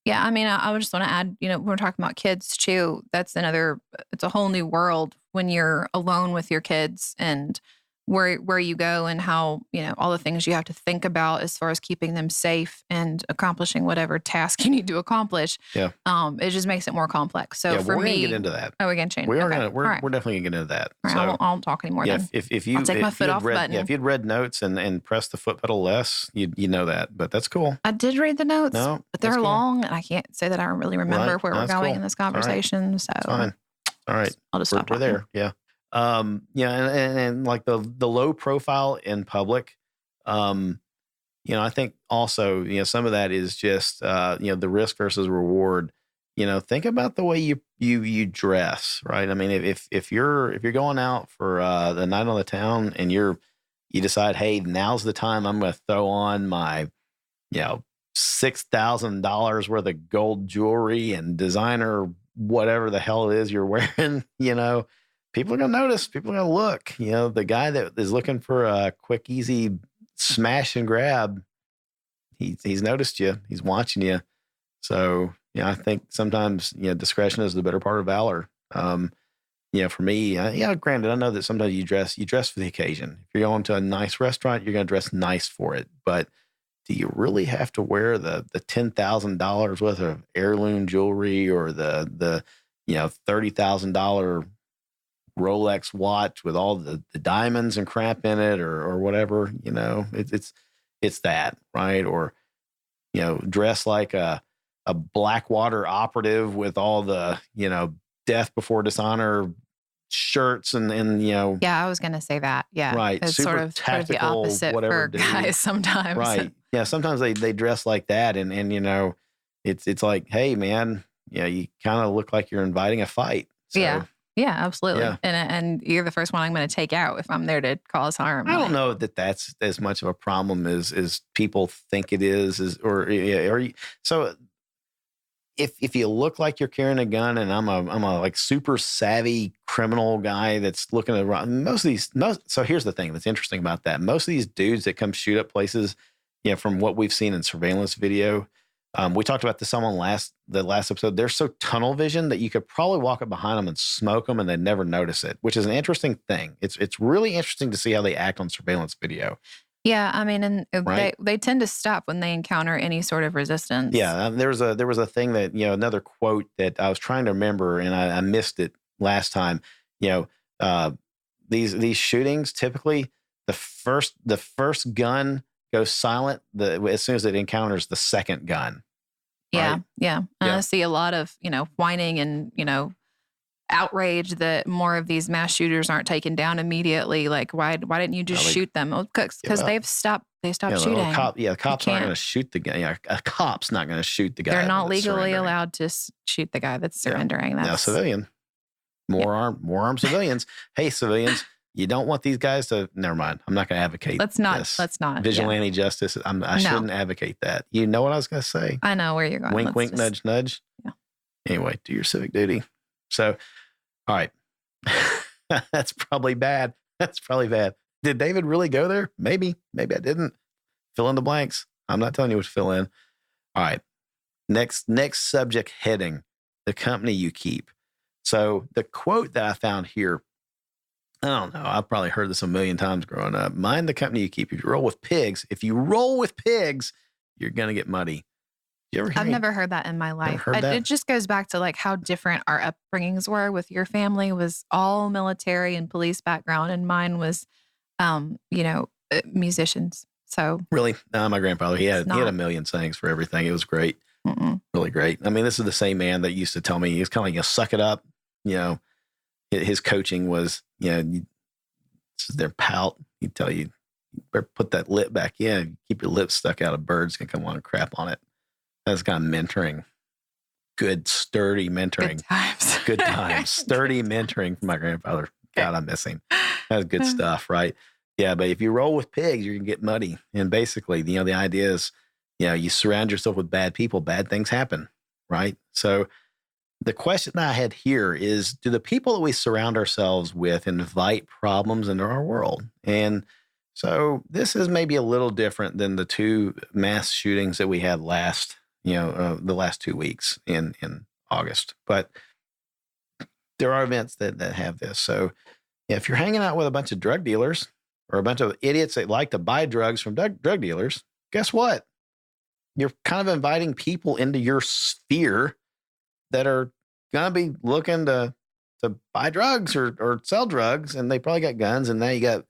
yeah. I mean, I would just want to add, when we're talking about kids too, it's a whole new world when you're alone with your kids and where you go and how, all the things you have to think about as far as keeping them safe and accomplishing whatever task you need to accomplish. Yeah. It just makes it more complex. So for we're me, gonna get into that. Oh, we're gonna change. We're right. definitely gonna get into that. All right, I won't talk anymore then. If you I'll take my foot off the button. Yeah, if you'd read notes and pressed the foot pedal less, you know that. But that's cool. I did read the notes, no, but they're long, and I can't say that I really remember where we're going in this conversation. Right. So fine. All right, I'll just stop. We're there. Yeah. And like the low profile in public, I think also, some of that is just, the risk versus reward. Think about the way you dress, right? I mean, if you're going out for the night on the town and you decide, hey, now's the time I'm going to throw on my, $6,000 worth of gold jewelry and designer whatever the hell it is you're wearing, people are going to notice. People are going to look. The guy that is looking for a quick, easy smash and grab, he's noticed you. He's watching you. So, I think sometimes, discretion is the better part of valor. For me, granted, I know that sometimes you dress for the occasion. If you're going to a nice restaurant, you're going to dress nice for it. But do you really have to wear the $10,000 worth of heirloom jewelry or the $30,000 Rolex watch with all the diamonds and crap in it or whatever? It's that, right? Or, dress like a Blackwater operative with all the, death before dishonor shirts and Yeah, I was going to say that. Yeah. Right. It's Super sort of the opposite for guys sometimes. Right. Yeah. Sometimes they dress like that and it's like, hey man, you kind of look like you're inviting a fight. So, yeah. Yeah, absolutely. Yeah. And you're the first one I'm going to take out if I'm there to cause harm. I don't know that that's as much of a problem as people think it is. So if you look like you're carrying a gun and I'm a like super savvy criminal guy that's looking around, so here's the thing that's interesting about that. Most of these dudes that come shoot up places, from what we've seen in surveillance video, we talked about this on the last episode. They're so tunnel vision that you could probably walk up behind them and smoke them and they'd never notice it, which is an interesting thing. It's really interesting to see how they act on surveillance video. Yeah, I mean, and right? they tend to stop when they encounter any sort of resistance. Yeah, there was a thing that another quote that I was trying to remember and I missed it last time. These shootings typically the first gun goes silent as soon as it encounters the second gun. Yeah, right? yeah. And I see a lot of whining and outrage that more of these mass shooters aren't taken down immediately. Like, why didn't you just shoot them? Because they've stopped. They stopped shooting. The cop's not going to shoot the guy. Yeah, a cop's not going to shoot the guy. They're not legally allowed to shoot the guy that's surrendering. Now, civilian, more armed civilians. Hey, civilians, you don't want these guys to. Never mind. I'm not going to advocate. Let's not. Vigilante justice. I shouldn't advocate that. You know what I was going to say? I know where you're going. Wink, wink, nudge, nudge. Yeah. Anyway, do your civic duty. So, all right. That's probably bad. Did David really go there? Maybe I didn't. Fill in the blanks. I'm not telling you what to fill in. All right. Next subject heading, the company you keep. So the quote that I found here, I don't know. I've probably heard this a million times growing up. Mind the company you keep. If you roll with pigs, you're going to get muddy. You ever hear I've never heard that in my life. Heard that? It just goes back to like how different our upbringings were. With your family was all military and police background, and mine was, musicians. So really, my grandfather, he had a million sayings for everything. It was great, really great. I mean, this is the same man that used to tell me, he was kind of like, suck it up. His coaching was, this is their pout. He'd tell you, better put that lip back in. Keep your lips stuck out. A bird's gonna come along and crap on it. That's kind of mentoring. Good, sturdy mentoring. Good times. Good times. Sturdy mentoring from my grandfather. God, I miss him. That's good stuff, right? Yeah, but if you roll with pigs, you're going to get muddy. And basically, the idea is, you surround yourself with bad people, bad things happen, right? So the question that I had here is, do the people that we surround ourselves with invite problems into our world? And so this is maybe a little different than the 2 mass shootings that we had the last 2 weeks in August. But there are events that have this. So if you're hanging out with a bunch of drug dealers or a bunch of idiots that like to buy drugs from drug dealers, guess what? You're kind of inviting people into your sphere that are going to be looking to buy drugs or sell drugs, and they probably got guns, and now you got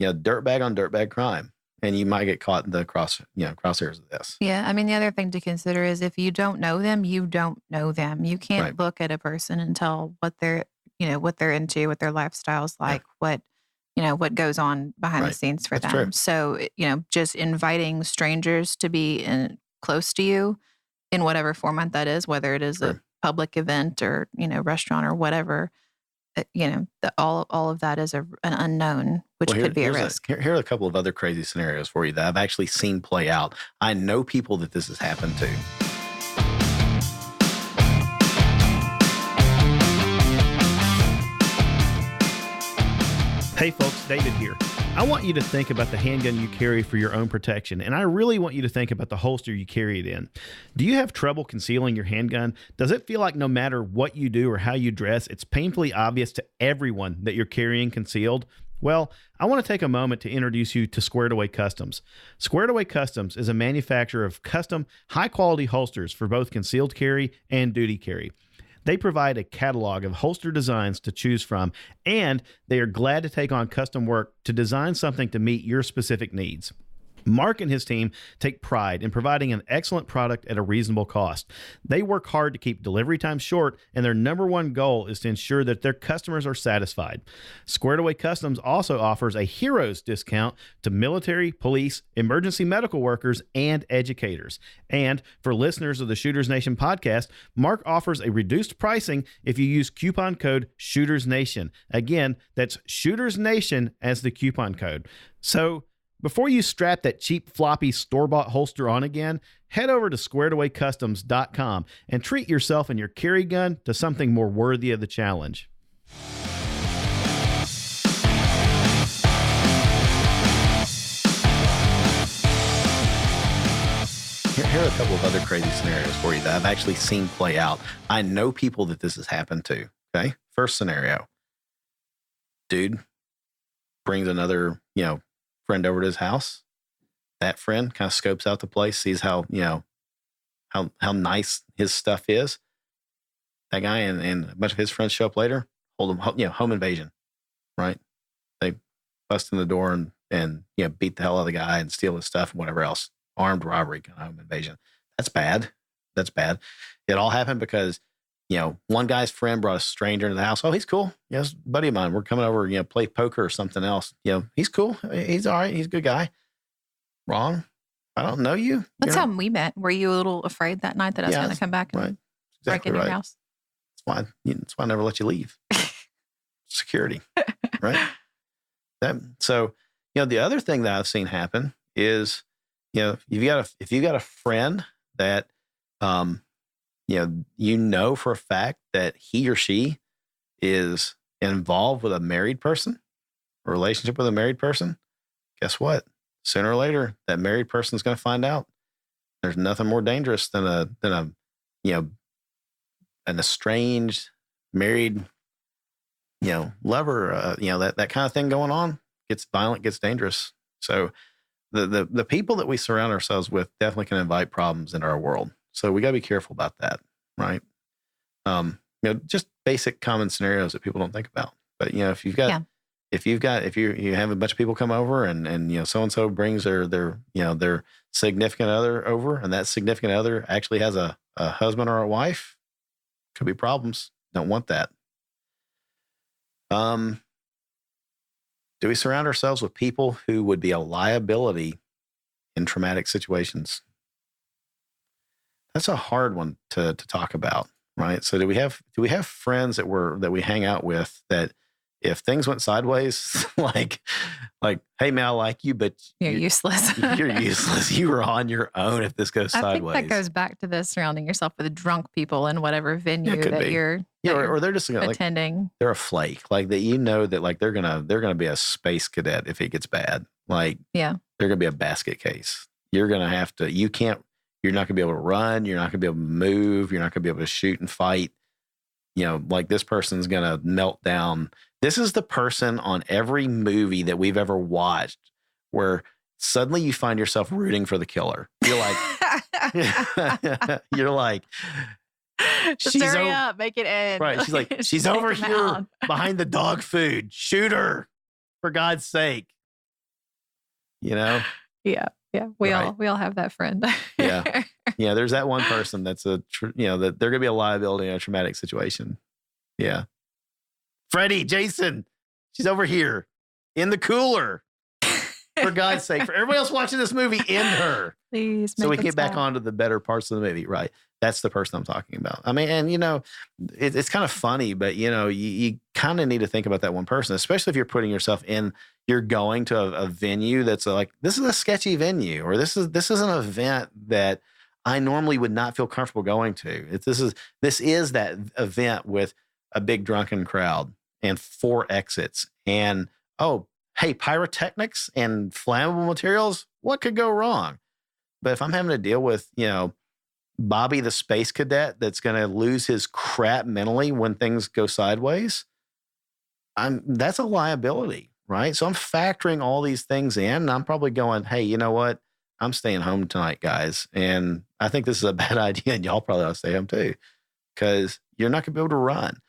dirtbag on dirtbag crime, and you might get caught in the crosshairs of this. Yeah, I mean, the other thing to consider is if you don't know them, you don't know them. You can't look at a person and tell what they're into, what their lifestyle's like, what goes on behind the scenes for them. True. So, just inviting strangers to be close to you in whatever format that is, whether it is a public event or, restaurant or whatever, all of that is an unknown, which could be a risk. Here are a couple of other crazy scenarios for you that I've actually seen play out. I know people that this has happened to. Hey folks, David here. I want you to think about the handgun you carry for your own protection, and I really want you to think about the holster you carry it in. Do you have trouble concealing your handgun? Does it feel like no matter what you do or how you dress, it's painfully obvious to everyone that you're carrying concealed? Well, I want to take a moment to introduce you to Squared Away Customs. Squared Away Customs is a manufacturer of custom, high-quality holsters for both concealed carry and duty carry. They provide a catalog of holster designs to choose from, and they are glad to take on custom work to design something to meet your specific needs. Mark and his team take pride in providing an excellent product at a reasonable cost. They work hard to keep delivery times short, and their number one goal is to ensure that their customers are satisfied. Squared Away Customs also offers a Heroes discount to military, police, emergency medical workers, and educators. And for listeners of the Shooters Nation podcast, Mark offers a reduced pricing if you use coupon code Shooters Nation. Again, that's Shooters Nation as the coupon code. So, before you strap that cheap floppy store-bought holster on again, head over to squaredawaycustoms.com and treat yourself and your carry gun to something more worthy of the challenge. Here are a couple of other crazy scenarios for you that I've actually seen play out. I know people that this has happened to. Okay. First scenario. Dude brings another, friend over to his house. That friend kind of scopes out the place, sees how nice his stuff is. That guy and a bunch of his friends show up later, hold him, home invasion, right? They bust in the door and beat the hell out of the guy and steal his stuff and whatever else. Armed robbery, kind of home invasion. That's bad. That's bad. It all happened because, one guy's friend brought a stranger into the house. Oh, he's cool. Yes, buddy of mine. We're coming over, play poker or something else. He's cool. He's all right. He's a good guy. Wrong. I don't know you. That's how we met. Were you a little afraid that night that I was going to come back and break into your house? That's why I never let you leave. Security, right? So, the other thing that I've seen happen is, if you got a friend that, for a fact that he or she is involved with a married person, a relationship with a married person, guess what? Sooner or later, that married person is going to find out. There's nothing more dangerous than an estranged married, lover, that kind of thing going on. Gets violent, gets dangerous. So the people that we surround ourselves with definitely can invite problems into our world. So we got to be careful about that, right? Just basic common scenarios that people don't think about. But if you have a bunch of people come over and so and so brings their significant other over, and that significant other actually has a husband or a wife, could be problems. Don't want that. Do we surround ourselves with people who would be a liability in traumatic situations? That's a hard one to talk about, right? So do we have friends that we hang out with that if things went sideways, like, hey man, I like you, but You're useless. You're useless. You were on your own if this goes sideways. I think that goes back to the surrounding yourself with drunk people in whatever venue that you're or they're just attending. Like, they're a flake. Like that, that like they're gonna be a space cadet if it gets bad. Like they're gonna be a basket case. You're gonna have to. You're not gonna be able to run. You're not gonna be able to move. You're not gonna be able to shoot and fight. Like this person's gonna melt down. This is the person on every movie that we've ever watched where suddenly you find yourself rooting for the killer. You're like, just hurry up, make it end. Right. She's like, she's over here behind the dog food. Shoot her, for God's sake. Yeah. We all have that friend. Yeah. There's that one person that's that they're going to be a liability in a traumatic situation. Yeah. Freddie, Jason, she's over here in the cooler. For God's sake, for everybody else watching this movie, end her. Please. So we can get back onto the better parts of the movie. Right. That's the person I'm talking about. I mean, and it's kind of funny, but you kind of need to think about that one person, especially if you're putting yourself in, you're going to a venue that's like, this is a sketchy venue, or this is an event that I normally would not feel comfortable going to. This is that event with a big drunken crowd and 4 exits and, hey, pyrotechnics and flammable materials, what could go wrong? But if I'm having to deal with, Bobby the space cadet that's going to lose his crap mentally when things go sideways, that's a liability, right? So I'm factoring all these things in, and I'm probably going, hey, you know what? I'm staying home tonight, guys. And I think this is a bad idea, and y'all probably ought to stay home too, because you're not going to be able to run.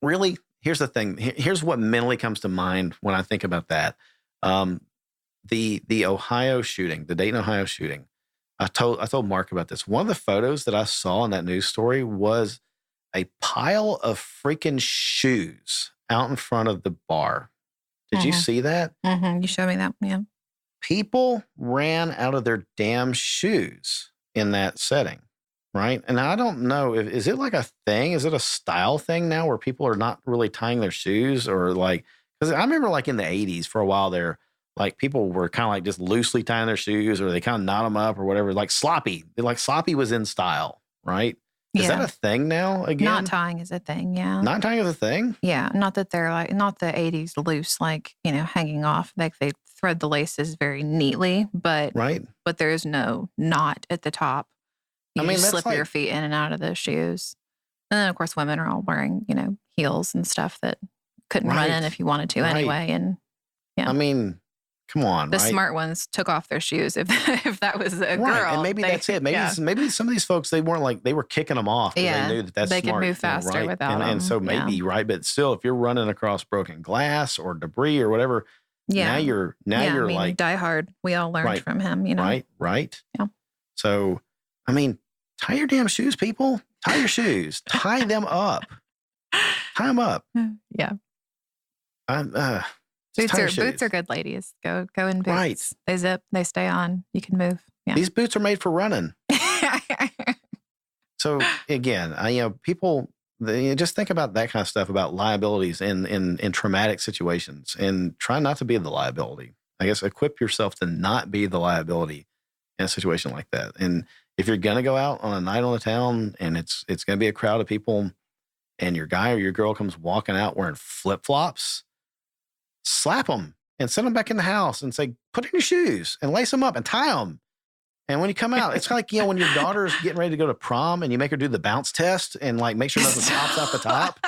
Really, here's the thing. Here's what mentally comes to mind when I think about that. The Ohio shooting, the Dayton, Ohio shooting. I told Mark about this. One of the photos that I saw in that news story was a pile of freaking shoes out in front of the bar. Did you see that? Mm-hmm. You showed me that. Yeah. People ran out of their damn shoes in that setting. Right. And I don't know, is it like a thing? Is it a style thing now where people are not really tying their shoes, or like, because I remember like in the 80s for a while there, like people were kind of like just loosely tying their shoes, or they kind of knot them up or whatever, like sloppy. Like sloppy was in style. Right. Is that a thing now again? Not tying is a thing. Yeah. Not tying is a thing. Yeah. Not that they're like, not the 80s loose, like, hanging off. Like they thread the laces very neatly, but there's no knot at the top. You just slip your feet in and out of those shoes. And then, of course, women are all wearing, heels and stuff that couldn't run in if you wanted to anyway. And I mean, come on. The smart ones took off their shoes if that was a girl. And maybe that's it. Maybe some of these folks, they were kicking them off because they knew that's they smart. Could move faster without them. And so maybe, but still, if you're running across broken glass or debris or whatever, now you're like. Die Hard, we all learned from him, Right. Yeah. So, I mean, tie your damn shoes, people. Tie your shoes. Tie them up. Tie them up. Yeah. Boots are good, ladies. Go in boots. Right. They zip. They stay on. You can move. Yeah. These boots are made for running. So again, people just think about that kind of stuff, about liabilities in traumatic situations, and try not to be the liability. I guess equip yourself to not be the liability in a situation like that. And if you're going to go out on a night on the town and it's going to be a crowd of people, and your guy or your girl comes walking out wearing flip-flops, slap them and send them back in the house and say, put in your shoes and lace them up and tie them. And when you come out, it's like, when your daughter's getting ready to go to prom and you make her do the bounce test and like make sure nothing pops off the top.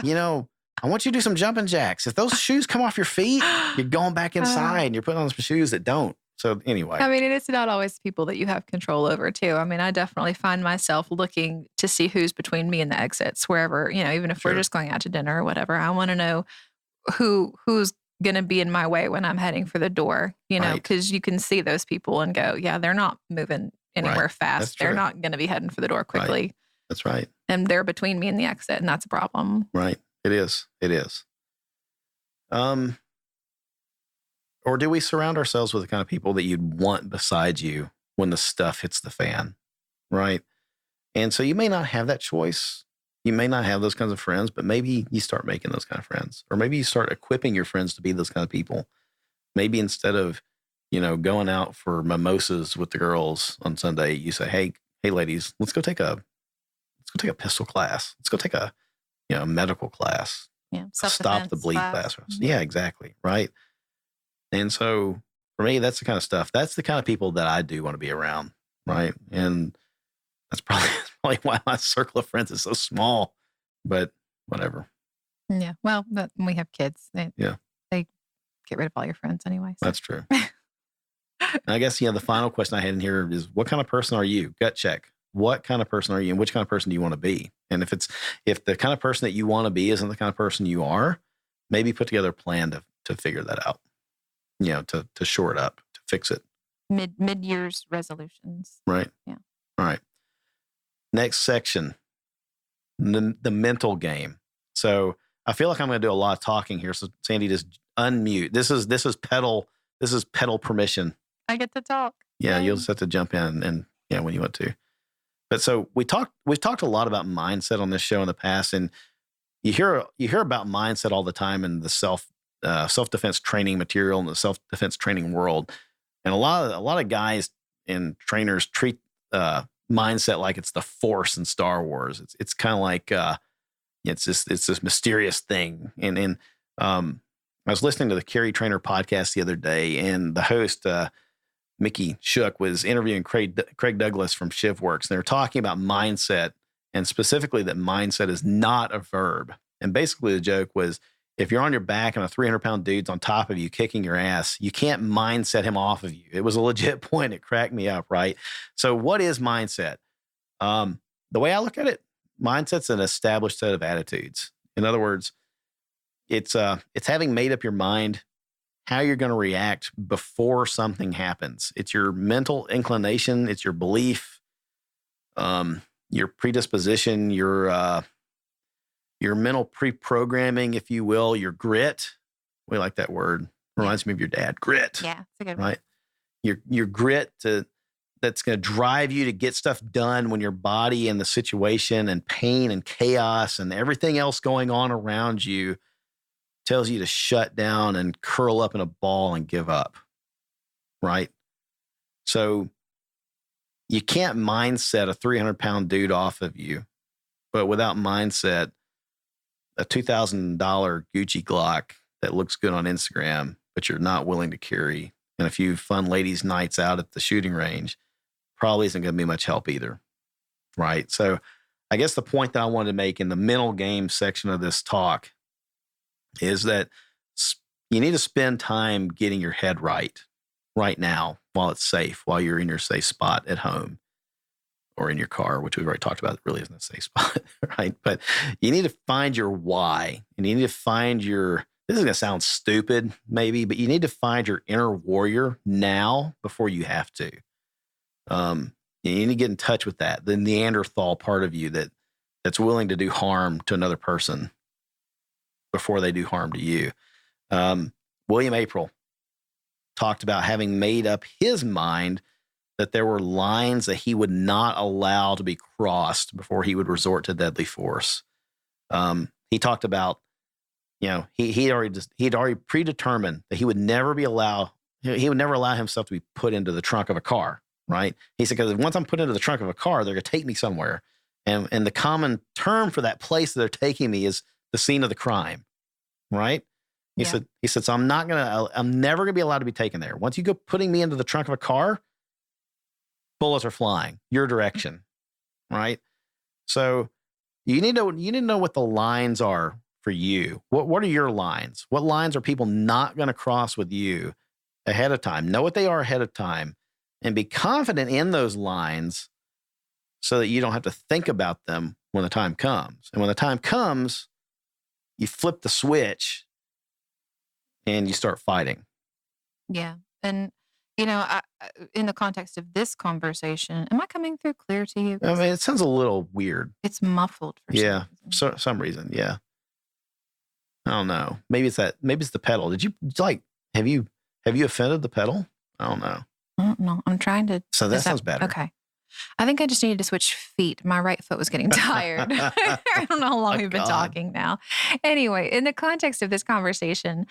I want you to do some jumping jacks. If those shoes come off your feet, you're going back inside and you're putting on some shoes that don't. So anyway. I mean, it's not always people that you have control over too. I mean, I definitely find myself looking to see who's between me and the exits wherever, even if we're just going out to dinner or whatever. I want to know who's going to be in my way when I'm heading for the door, because you can see those people and go, yeah, they're not moving anywhere fast. They're not going to be heading for the door quickly. Right. That's right. And they're between me and the exit, and that's a problem. Right. It is. Or do we surround ourselves with the kind of people that you'd want beside you when the stuff hits the fan, right? And so you may not have that choice, You may not have those kinds of friends, but maybe you start making those kind of friends, or maybe you start equipping your friends to be those kind of people. Maybe instead of, going out for mimosas with the girls on Sunday, you say, hey, ladies, let's go take a pistol class. Let's go take a, medical class. Yeah. Stop the bleed class. Mm-hmm. Yeah, exactly. Right. And so for me, that's the kind of stuff. That's the kind of people that I do want to be around. Right. And that's probably why my circle of friends is so small, but whatever. Yeah. Well, we have kids. They get rid of all your friends anyway. So. That's true. And I guess, the final question I had in here is, what kind of person are you? Gut check. What kind of person are you, and which kind of person do you want to be? And if the kind of person that you want to be isn't the kind of person you are, maybe put together a plan to figure that out, to shore it up, to fix it. Mid-year's resolutions. Right. Yeah. All right. Next section, the mental game. So I feel like I'm going to do a lot of talking here. So Sandy, just unmute. This is pedal permission. I get to talk. Yeah, Yay. you'll just have to jump in and when you want to. But so we've talked a lot about mindset on this show in the past, and you hear about mindset all the time in the self-defense training material and the self-defense training world. And a lot of guys and trainers treat mindset like it's the Force in Star Wars. It's kind of like it's this mysterious thing. And I was listening to the Carry Trainer podcast the other day, and the host Mickey Shook was interviewing Craig Douglas from ShivWorks, and they were talking about mindset, and specifically that mindset is not a verb. And basically the joke was, if you're on your back and a 300-pound dude's on top of you kicking your ass, you can't mindset him off of you. It was a legit point. It cracked me up, right? So what is mindset? The way I look at it, mindset's an established set of attitudes. In other words, it's having made up your mind how you're going to react before something happens. It's your mental inclination. It's your belief, your predisposition, your mental pre-programming, if you will, your grit. We like that word. Reminds me of your dad. Grit. Yeah, it's a good one. Right. Your grit that's going to drive you to get stuff done when your body and the situation and pain and chaos and everything else going on around you tells you to shut down and curl up in a ball and give up. Right. So you can't mindset a 300-pound dude off of you, but without mindset, a $2,000 Gucci Glock that looks good on Instagram, but you're not willing to carry, and a few fun ladies' nights out at the shooting range probably isn't going to be much help either. Right. So I guess the point that I wanted to make in the mental game section of this talk is that you need to spend time getting your head right now while it's safe, while you're in your safe spot at home or in your car, which we've already talked about. It really isn't a safe spot, right? But you need to find your why, and you need to find this is going to sound stupid maybe, but you need to find your inner warrior now before you have to. You need to get in touch with that, the Neanderthal part of you that's willing to do harm to another person before they do harm to you. William April talked about having made up his mind that there were lines that he would not allow to be crossed before he would resort to deadly force. He talked about, he'd already predetermined that he would never allow himself to be put into the trunk of a car. Right. He said, because once I'm put into the trunk of a car, they're going to take me somewhere. And the common term for that place that they're taking me is the scene of the crime. Right. He said, so I'm never going to be allowed to be taken there. Once you go putting me into the trunk of a car, bullets are flying your direction. Right. So you need to know what the lines are for you. What are your lines? What lines are people not going to cross with you ahead of time? Know what they are ahead of time and be confident in those lines so that you don't have to think about them when the time comes. And when the time comes, you flip the switch and you start fighting. Yeah. And, in the context of this conversation, am I coming through clear to you? I mean, it sounds a little weird. It's muffled for some reason. Yeah. I don't know. Maybe it's the pedal. Did you have you offended the pedal? I don't know. I don't know. I'm trying to. So that sounds better. Okay. I think I just needed to switch feet. My right foot was getting tired. I don't know how long we've been talking now. Anyway, in the context of this conversation,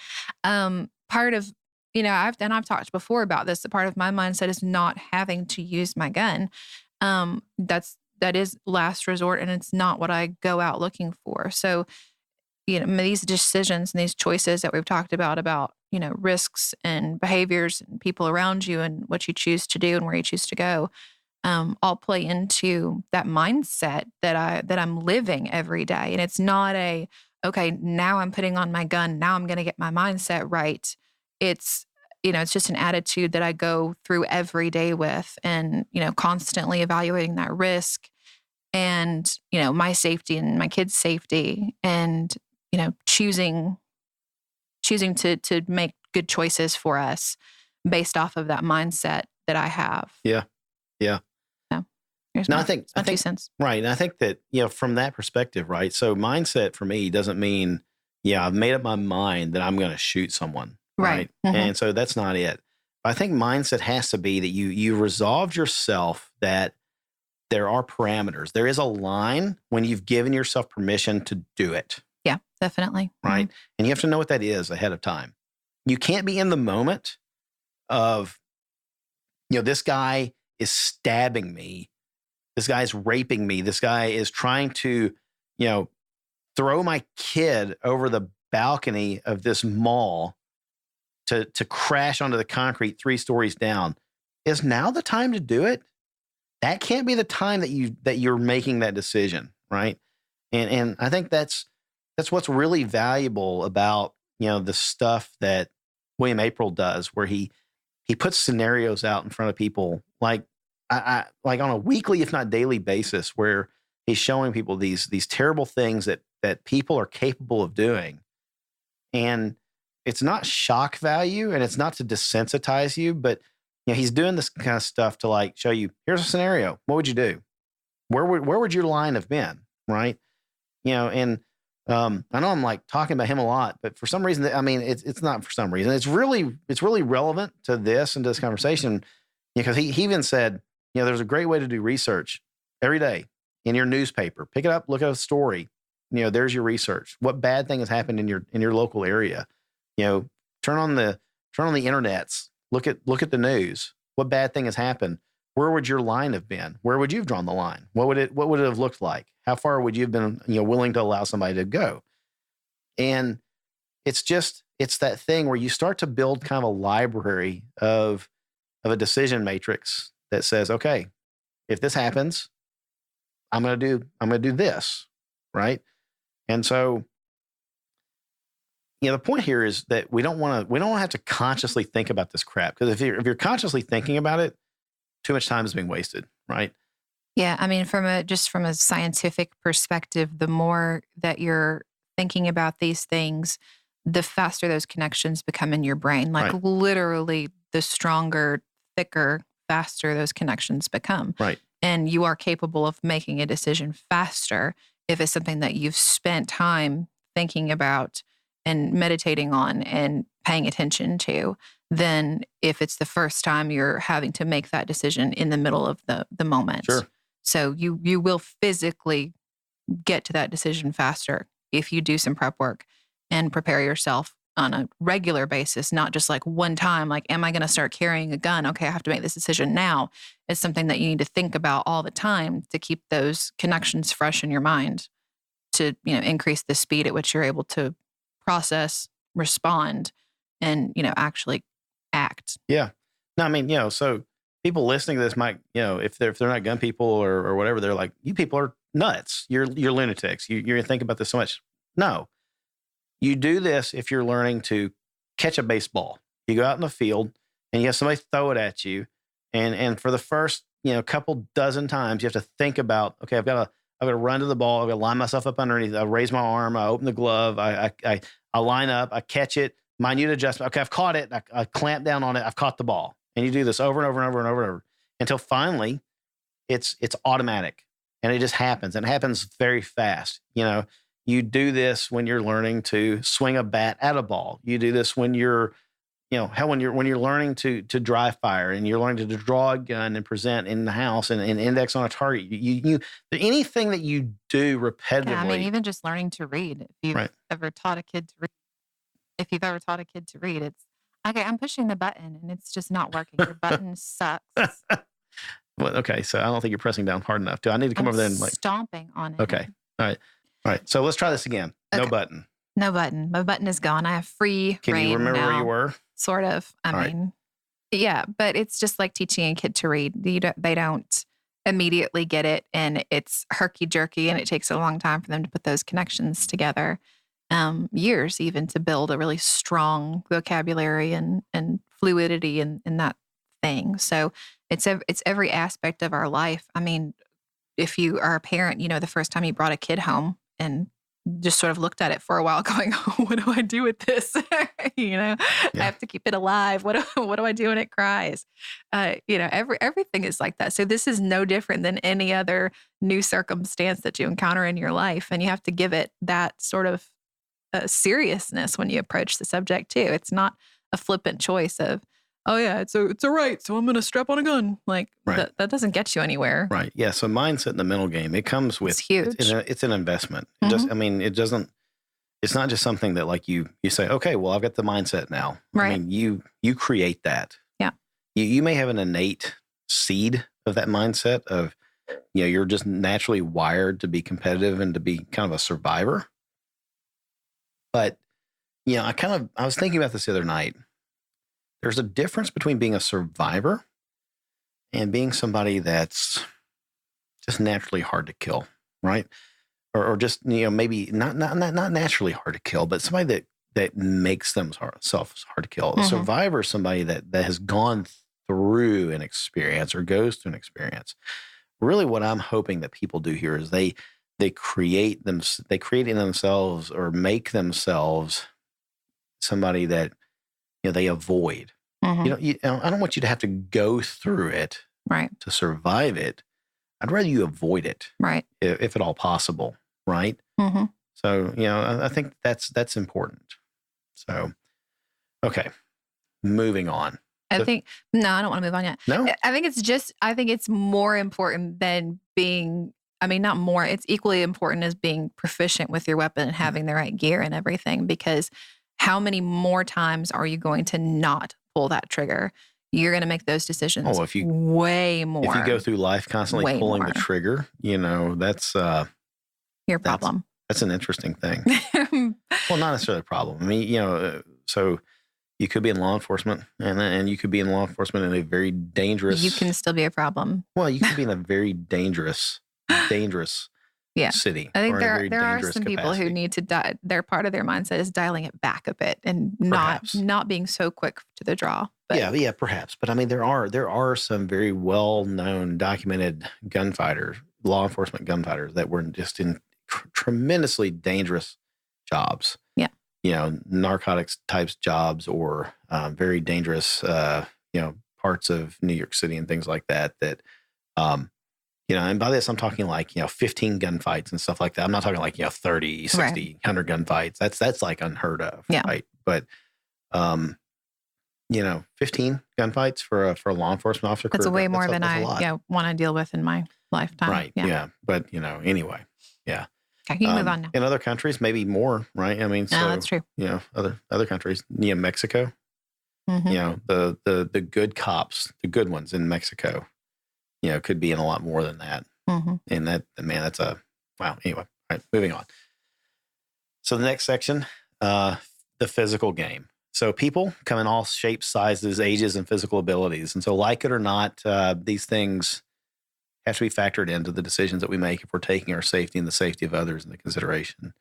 part of, I've talked before about this. Part of my mindset is not having to use my gun. That is last resort, and it's not what I go out looking for. So, these decisions and these choices that we've talked about, risks and behaviors and people around you and what you choose to do and where you choose to go, all play into that mindset that I'm living every day. And it's not okay, now I'm putting on my gun. Now I'm going to get my mindset right. It's, it's just an attitude that I go through every day with, and, constantly evaluating that risk and, my safety and my kids' safety, and, choosing to make good choices for us based off of that mindset that I have. Yeah. Yeah. So I think 2 cents. Right. And I think that, from that perspective, right? So mindset for me doesn't mean, I've made up my mind that I'm going to shoot someone. Right. Mm-hmm. And so that's not it. I think mindset has to be that you resolved yourself that there are parameters. There is a line when you've given yourself permission to do it. Yeah, definitely. Right. Mm-hmm. And you have to know what that is ahead of time. You can't be in the moment of, this guy is stabbing me. This guy's raping me. This guy is trying to, throw my kid over the balcony of this mall to crash onto the concrete 3 stories down. Is now the time to do it? That can't be the time that you're making that decision, right? And I think that's what's really valuable about, the stuff that William April does, where he puts scenarios out in front of people like like on a weekly, if not daily basis, where he's showing people these terrible things that people are capable of doing. And it's not shock value, and it's not to desensitize you, but he's doing this kind of stuff to like show you, here's a scenario. What would you do? Where would your line have been? Right. And I know I'm like talking about him a lot, but for some reason, it's not for some reason. It's really relevant to this and to this conversation, because he even said, there's a great way to do research every day in your newspaper. Pick it up, look at a story. There's your research. What bad thing has happened in your local area? Turn on the internets. Look at the news. What bad thing has happened? Where would your line have been? Where would you have drawn the line? What would it have looked like? How far would you have been, willing to allow somebody to go? And it's that thing where you start to build kind of a library of a decision matrix that says, okay, if this happens, I'm going to do this, right? And so, the point here is that we don't have to consciously think about this crap, because if you're consciously thinking about it, too much time is being wasted, right? Yeah, from a scientific perspective, the more that you're thinking about these things, the faster those connections become in your brain. Like Right. Literally, the stronger, thicker, faster those connections become. Right. And you are capable of making a decision faster if it's something that you've spent time thinking about and meditating on and paying attention to, than if it's the first time you're having to make that decision in the middle of the moment. Sure. So you will physically get to that decision faster if you do some prep work and prepare yourself on a regular basis, not just like one time, like, am I going to start carrying a gun? Okay, I have to make this decision now. It's something that you need to think about all the time to keep those connections fresh in your mind, to, increase the speed at which you're able to process, respond, and, actually act. Yeah. No, so people listening to this might, if they're not gun people or whatever, they're like, you people are nuts. You're lunatics. You're going to think about this so much. No. You do this if you're learning to catch a baseball. You go out in the field and you have somebody throw it at you. And for the first, couple dozen times, you have to think about, okay, I've got to run to the ball. I've got to line myself up underneath. I raise my arm. I open the glove. I line up. I catch it. Minute adjustment. Okay, I've caught it. I clamp down on it. I've caught the ball. And you do this over and over and over and over and over until finally it's automatic, and it just happens. And it happens very fast. You do this when you're learning to swing a bat at a ball. You do this when you're, how when you're learning to dry fire and you're learning to draw a gun and present in the house and index on a target, you anything that you do repetitively. Yeah, I mean, even just learning to read. If you've ever taught a kid to read, it's okay. I'm pushing the button and it's just not working. Your button sucks. Well, okay, so I don't think you're pressing down hard enough. Do I need to come over there and stomping on it? Okay, all right. So let's try this again. Okay. No button. No button. My button is gone. I have free Can reign you remember now, where you were? Sort of. I mean, yeah, but it's just like teaching a kid to read. They don't immediately get it, and it's herky jerky, and it takes a long time for them to put those connections together. Years even to build a really strong vocabulary and fluidity in that thing. So it's every aspect of our life. I mean, if you are a parent, the first time you brought a kid home and just sort of looked at it for a while going, oh, what do I do with this? I have to keep it alive. What do I do when it cries? Everything is like that. So this is no different than any other new circumstance that you encounter in your life. And you have to give it that sort of seriousness when you approach the subject too. It's not a flippant choice of, oh yeah, it's a right, so I'm going to strap on a gun. That doesn't get you anywhere. Right. Yeah. So mindset in the mental game, it comes with, it's huge. It's an investment. Mm-hmm. It's not just something that like you say, okay, well, I've got the mindset now. Right. I mean, you create that. Yeah. You may have an innate seed of that mindset of, you're just naturally wired to be competitive and to be kind of a survivor. But, I was thinking about this the other night. There's a difference between being a survivor and being somebody that's just naturally hard to kill, right? Or just, maybe not naturally hard to kill, but somebody that makes themselves hard to kill. Mm-hmm. A survivor is somebody that has gone through an experience or goes through an experience. Really what I'm hoping that people do here is they create in themselves or make themselves somebody that they avoid. Mm-hmm. I don't want you to have to go through it to survive it. I'd rather you avoid it, right? If at all possible, right? Mm-hmm. So I think that's important. So, okay, moving on. I don't want to move on yet. No, I think it's more important than being. I mean, not more. It's equally important as being proficient with your weapon and having the right gear and everything, because how many more times are you going to not pull that trigger? You're going to make those decisions way more. If you go through life constantly pulling the trigger, that's your problem. That's an interesting thing. Well, not necessarily a problem. I mean, so you could be in law enforcement and you could be in law enforcement in a very dangerous... You can still be a problem. Well, you could be in a very dangerous city. I think there are some people who need to die. Their part of their mindset is dialing it back a bit and not being so quick to the draw. But. Yeah, perhaps. But I mean, there are some very well-known, documented law enforcement gunfighters that were just in tremendously dangerous jobs. Yeah. Narcotics types jobs or very dangerous, parts of New York City and things like that. And by this, I'm talking like, 15 gunfights and stuff like that. I'm not talking like, 30, 60, 100 gunfights. That's like unheard of. Yeah. Right. But, 15 gunfights for a law enforcement officer. That's way more than I want to deal with in my lifetime. Right. Yeah. But, anyway. Yeah. Okay, you can move on now. In other countries, maybe more, right? I mean, that's true. Other countries, Mexico, mm-hmm. The good cops, the good ones in Mexico, could be in a lot more than that. Mm-hmm. And that's wow. Anyway, all right, moving on. So the next section, the physical game. So people come in all shapes, sizes, ages, and physical abilities. And so like it or not, these things have to be factored into the decisions that we make if we're taking our safety and the safety of others into consideration.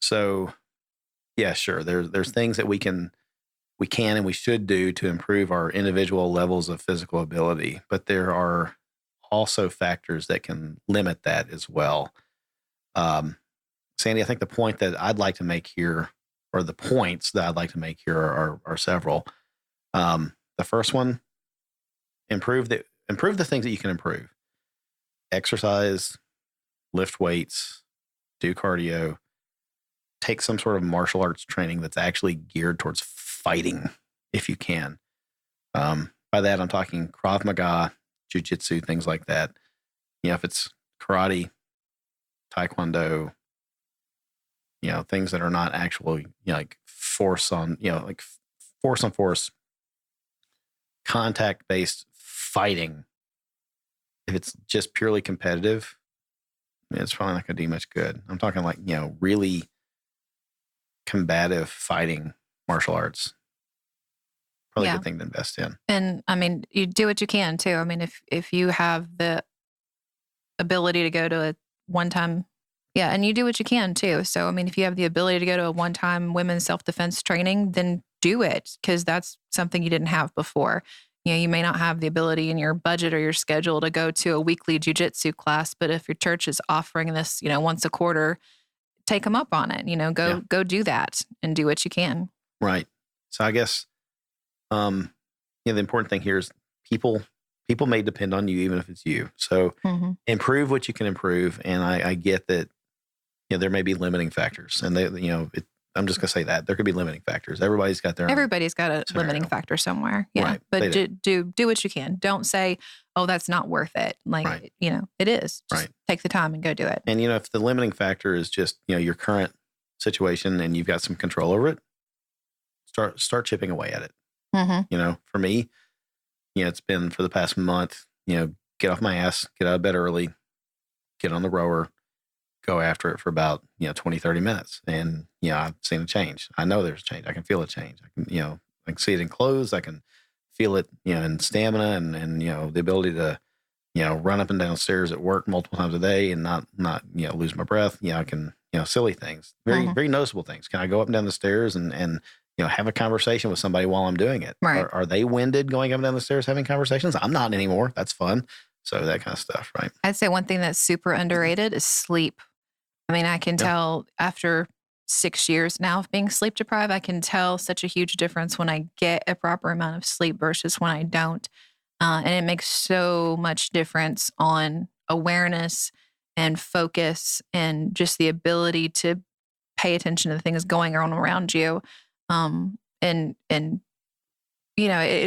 So yeah, sure. There's things that we can and we should do to improve our individual levels of physical ability, but there are also factors that can limit that as well. Sandy, I think the point that I'd like to make here, or the points that I'd like to make here are several. The first one, improve the things that you can improve. Exercise, lift weights, do cardio, take some sort of martial arts training that's actually geared towards fighting if you can. By that, I'm talking Krav Maga, Jiu-Jitsu, things like that. If it's karate, taekwondo, things that are not actually, like force on force, contact-based fighting. If it's just purely competitive, it's probably not going to do much good. I'm talking like, really combative fighting martial arts. Probably a good thing to invest in. And I mean, you do what you can too. I mean, if you have the ability to go to a one-time, and you do what you can too. So, I mean, if you have the ability to go to a one-time women's self-defense training, then do it, because that's something you didn't have before. You may not have the ability in your budget or your schedule to go to a weekly jiu-jitsu class, but if your church is offering this, once a quarter, take them up on it. Go do that and do what you can. Right. So I guess, the important thing here is people may depend on you, even if it's you. So improve what you can improve. And I get that, there may be limiting factors, and I'm just going to say that there could be limiting factors. Everybody's got their own a limiting factor somewhere. Yeah. Right. But do what you can. Don't say, oh, that's not worth it. Like, it is. Just take the time and go do it. And, if the limiting factor is just, your current situation and you've got some control over it, start chipping away at it. For me, it's been for the past month, get off my ass, get out of bed early, get on the rower, go after it for about, 20, 30 minutes. And, I've seen a change. I know there's a change. I can feel a change. I can see it in clothes. I can feel it, in stamina and, the ability to, run up and down stairs at work multiple times a day and not, lose my breath. I can, silly things, very noticeable things. Can I go up and down the stairs and have a conversation with somebody while I'm doing it? Right. Are they winded going up and down the stairs having conversations? I'm not anymore. That's fun. So that kind of stuff, right? I'd say one thing that's super underrated is sleep. I mean, I can tell after 6 years now of being sleep deprived, I can tell such a huge difference when I get a proper amount of sleep versus when I don't. And it makes so much difference on awareness and focus and just the ability to pay attention to the things going on around you. And it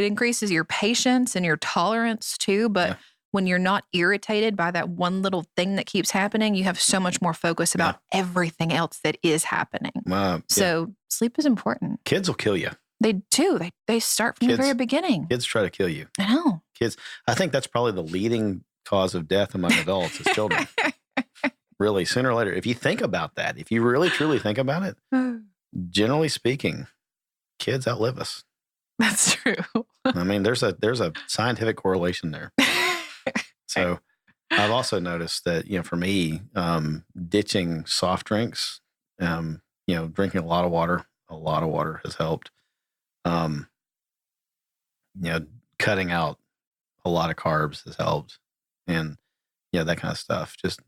increases your patience and your tolerance too. But when you're not irritated by that one little thing that keeps happening, you have so much more focus about everything else that is happening. So sleep is important. Kids will kill you. They do. They start from the very beginning. Kids try to kill you. I know. I think that's probably the leading cause of death among adults is children. Really, sooner or later, if you think about that, if you really truly think about it, generally speaking, kids outlive us. That's true. I mean, there's a scientific correlation there. So I've also noticed that, for me, ditching soft drinks, drinking a lot of water has helped. Cutting out a lot of carbs has helped, and that kind of stuff. Just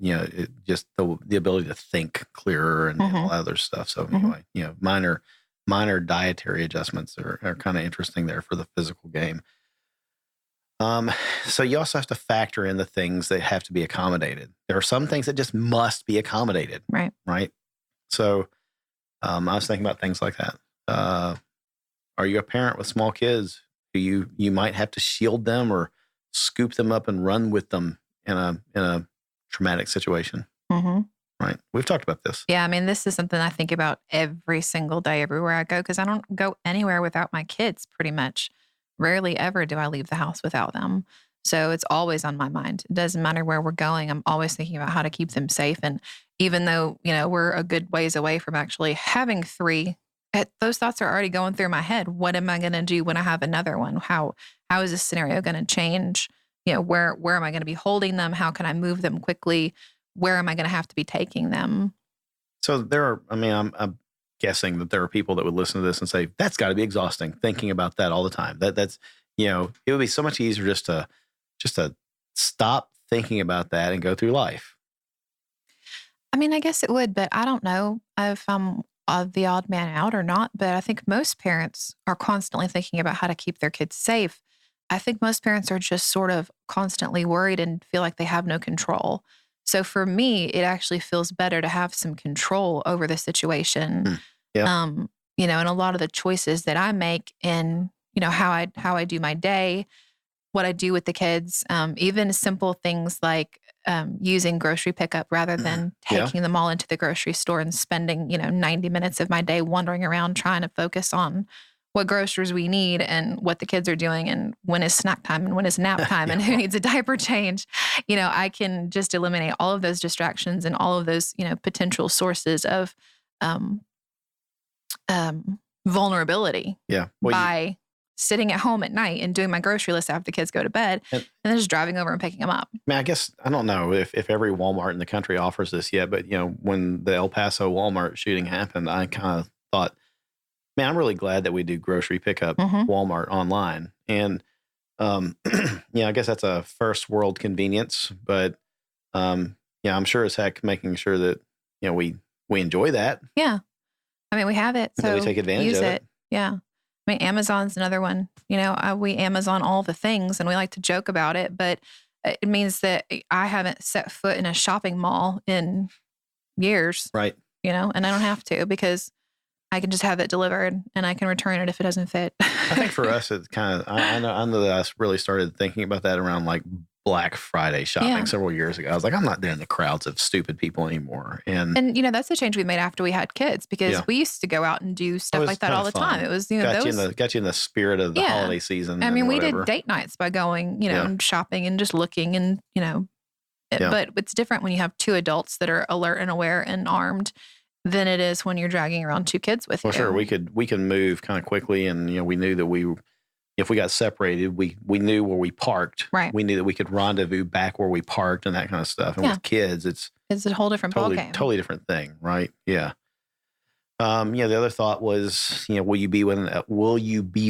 just the ability to think clearer and all that other stuff. So anyway, minor dietary adjustments are kind of interesting there for the physical game. So you also have to factor in the things that have to be accommodated. There are some things that just must be accommodated. Right. Right. So I was thinking about things like that. Are you a parent with small kids who you might have to shield them or scoop them up and run with them in a traumatic situation? Right. We've talked about this. Yeah. I mean, this is something I think about every single day, everywhere I go, because I don't go anywhere without my kids pretty much. Rarely ever do I leave the house without them. So it's always on my mind. It doesn't matter where we're going. I'm always thinking about how to keep them safe. And even though, we're a good ways away from actually having 3, those thoughts are already going through my head. What am I going to do when I have another one? How is this scenario going to change? Where am I going to be holding them? How can I move them quickly? Where am I going to have to be taking them? So I'm guessing that there are people that would listen to this and say, that's got to be exhausting thinking about that all the time. That's, it would be so much easier just to stop thinking about that and go through life. I mean, I guess it would, but I don't know if I'm the odd man out or not, but I think most parents are constantly thinking about how to keep their kids safe. I think most parents are just sort of constantly worried and feel like they have no control. So for me, it actually feels better to have some control over the situation. And a lot of the choices that I make in, how I do my day, what I do with the kids, even simple things like using grocery pickup rather than taking them all into the grocery store and spending, 90 minutes of my day wandering around trying to focus on what groceries we need and what the kids are doing and when is snack time and when is nap time and who needs a diaper change. I can just eliminate all of those distractions and all of those, potential sources of vulnerability by sitting at home at night and doing my grocery list after the kids go to bed and then just driving over and picking them up. I guess, I don't know if every Walmart in the country offers this yet, but when the El Paso Walmart shooting happened, I kind of thought, man, I'm really glad that we do grocery pickup Walmart online. And, I guess that's a first world convenience, but, I'm sure as heck making sure that, we enjoy that. Yeah. We have it. So we take advantage of it. Yeah. Amazon's another one. We Amazon all the things and we like to joke about it, but it means that I haven't set foot in a shopping mall in years. Right. And I don't have to because I can just have it delivered and I can return it if it doesn't fit. I think for us, it's kind of, I know that I really started thinking about that around like Black Friday shopping several years ago. I was like, I'm not doing the crowds of stupid people anymore. And that's the change we made after we had kids because we used to go out and do stuff like that all the time. It was, got you in the spirit of the holiday season. We did date nights by going, shopping and just looking and, but it's different when you have two adults that are alert and aware and armed than it is when you're dragging around two kids with you. Well, sure. We can move kind of quickly. And, we knew that if we got separated, we knew where we parked. Right. We knew that we could rendezvous back where we parked and that kind of stuff. And with kids, it's a whole different ballgame. Totally different thing. Right. Yeah. The other thought was, will you be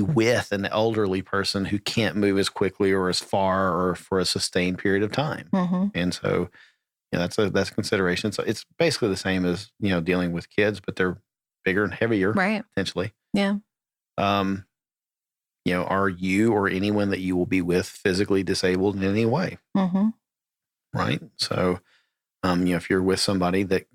with an elderly person who can't move as quickly or as far or for a sustained period of time? Mm-hmm. And so, that's a consideration. So it's basically the same as, dealing with kids, but they're bigger and heavier, right? Potentially. Yeah. Are you or anyone that you will be with physically disabled in any way? Mm-hmm. Right. So, if you're with somebody that,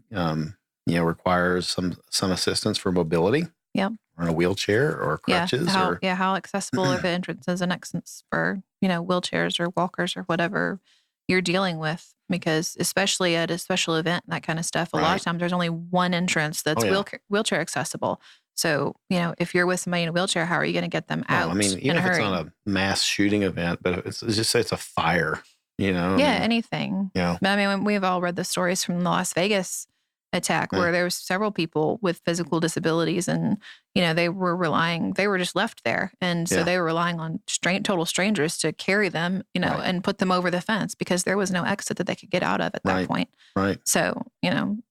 requires some assistance for mobility, yep, or in a wheelchair or crutches, how accessible are the entrances and exits for, wheelchairs or walkers or whatever you're dealing with, because especially at a special event and that kind of stuff, a lot of times there's only one entrance that's wheelchair accessible. So, if you're with somebody in a wheelchair, how are you going to get them out? Even if it's not a mass shooting event, but it's just say it's a fire, anything. Yeah. But we've all read the stories from the Las Vegas attack where there was several people with physical disabilities and, they were just left there. And so they were relying on total strangers to carry them, and put them over the fence because there was no exit that they could get out of at that point. Right. So,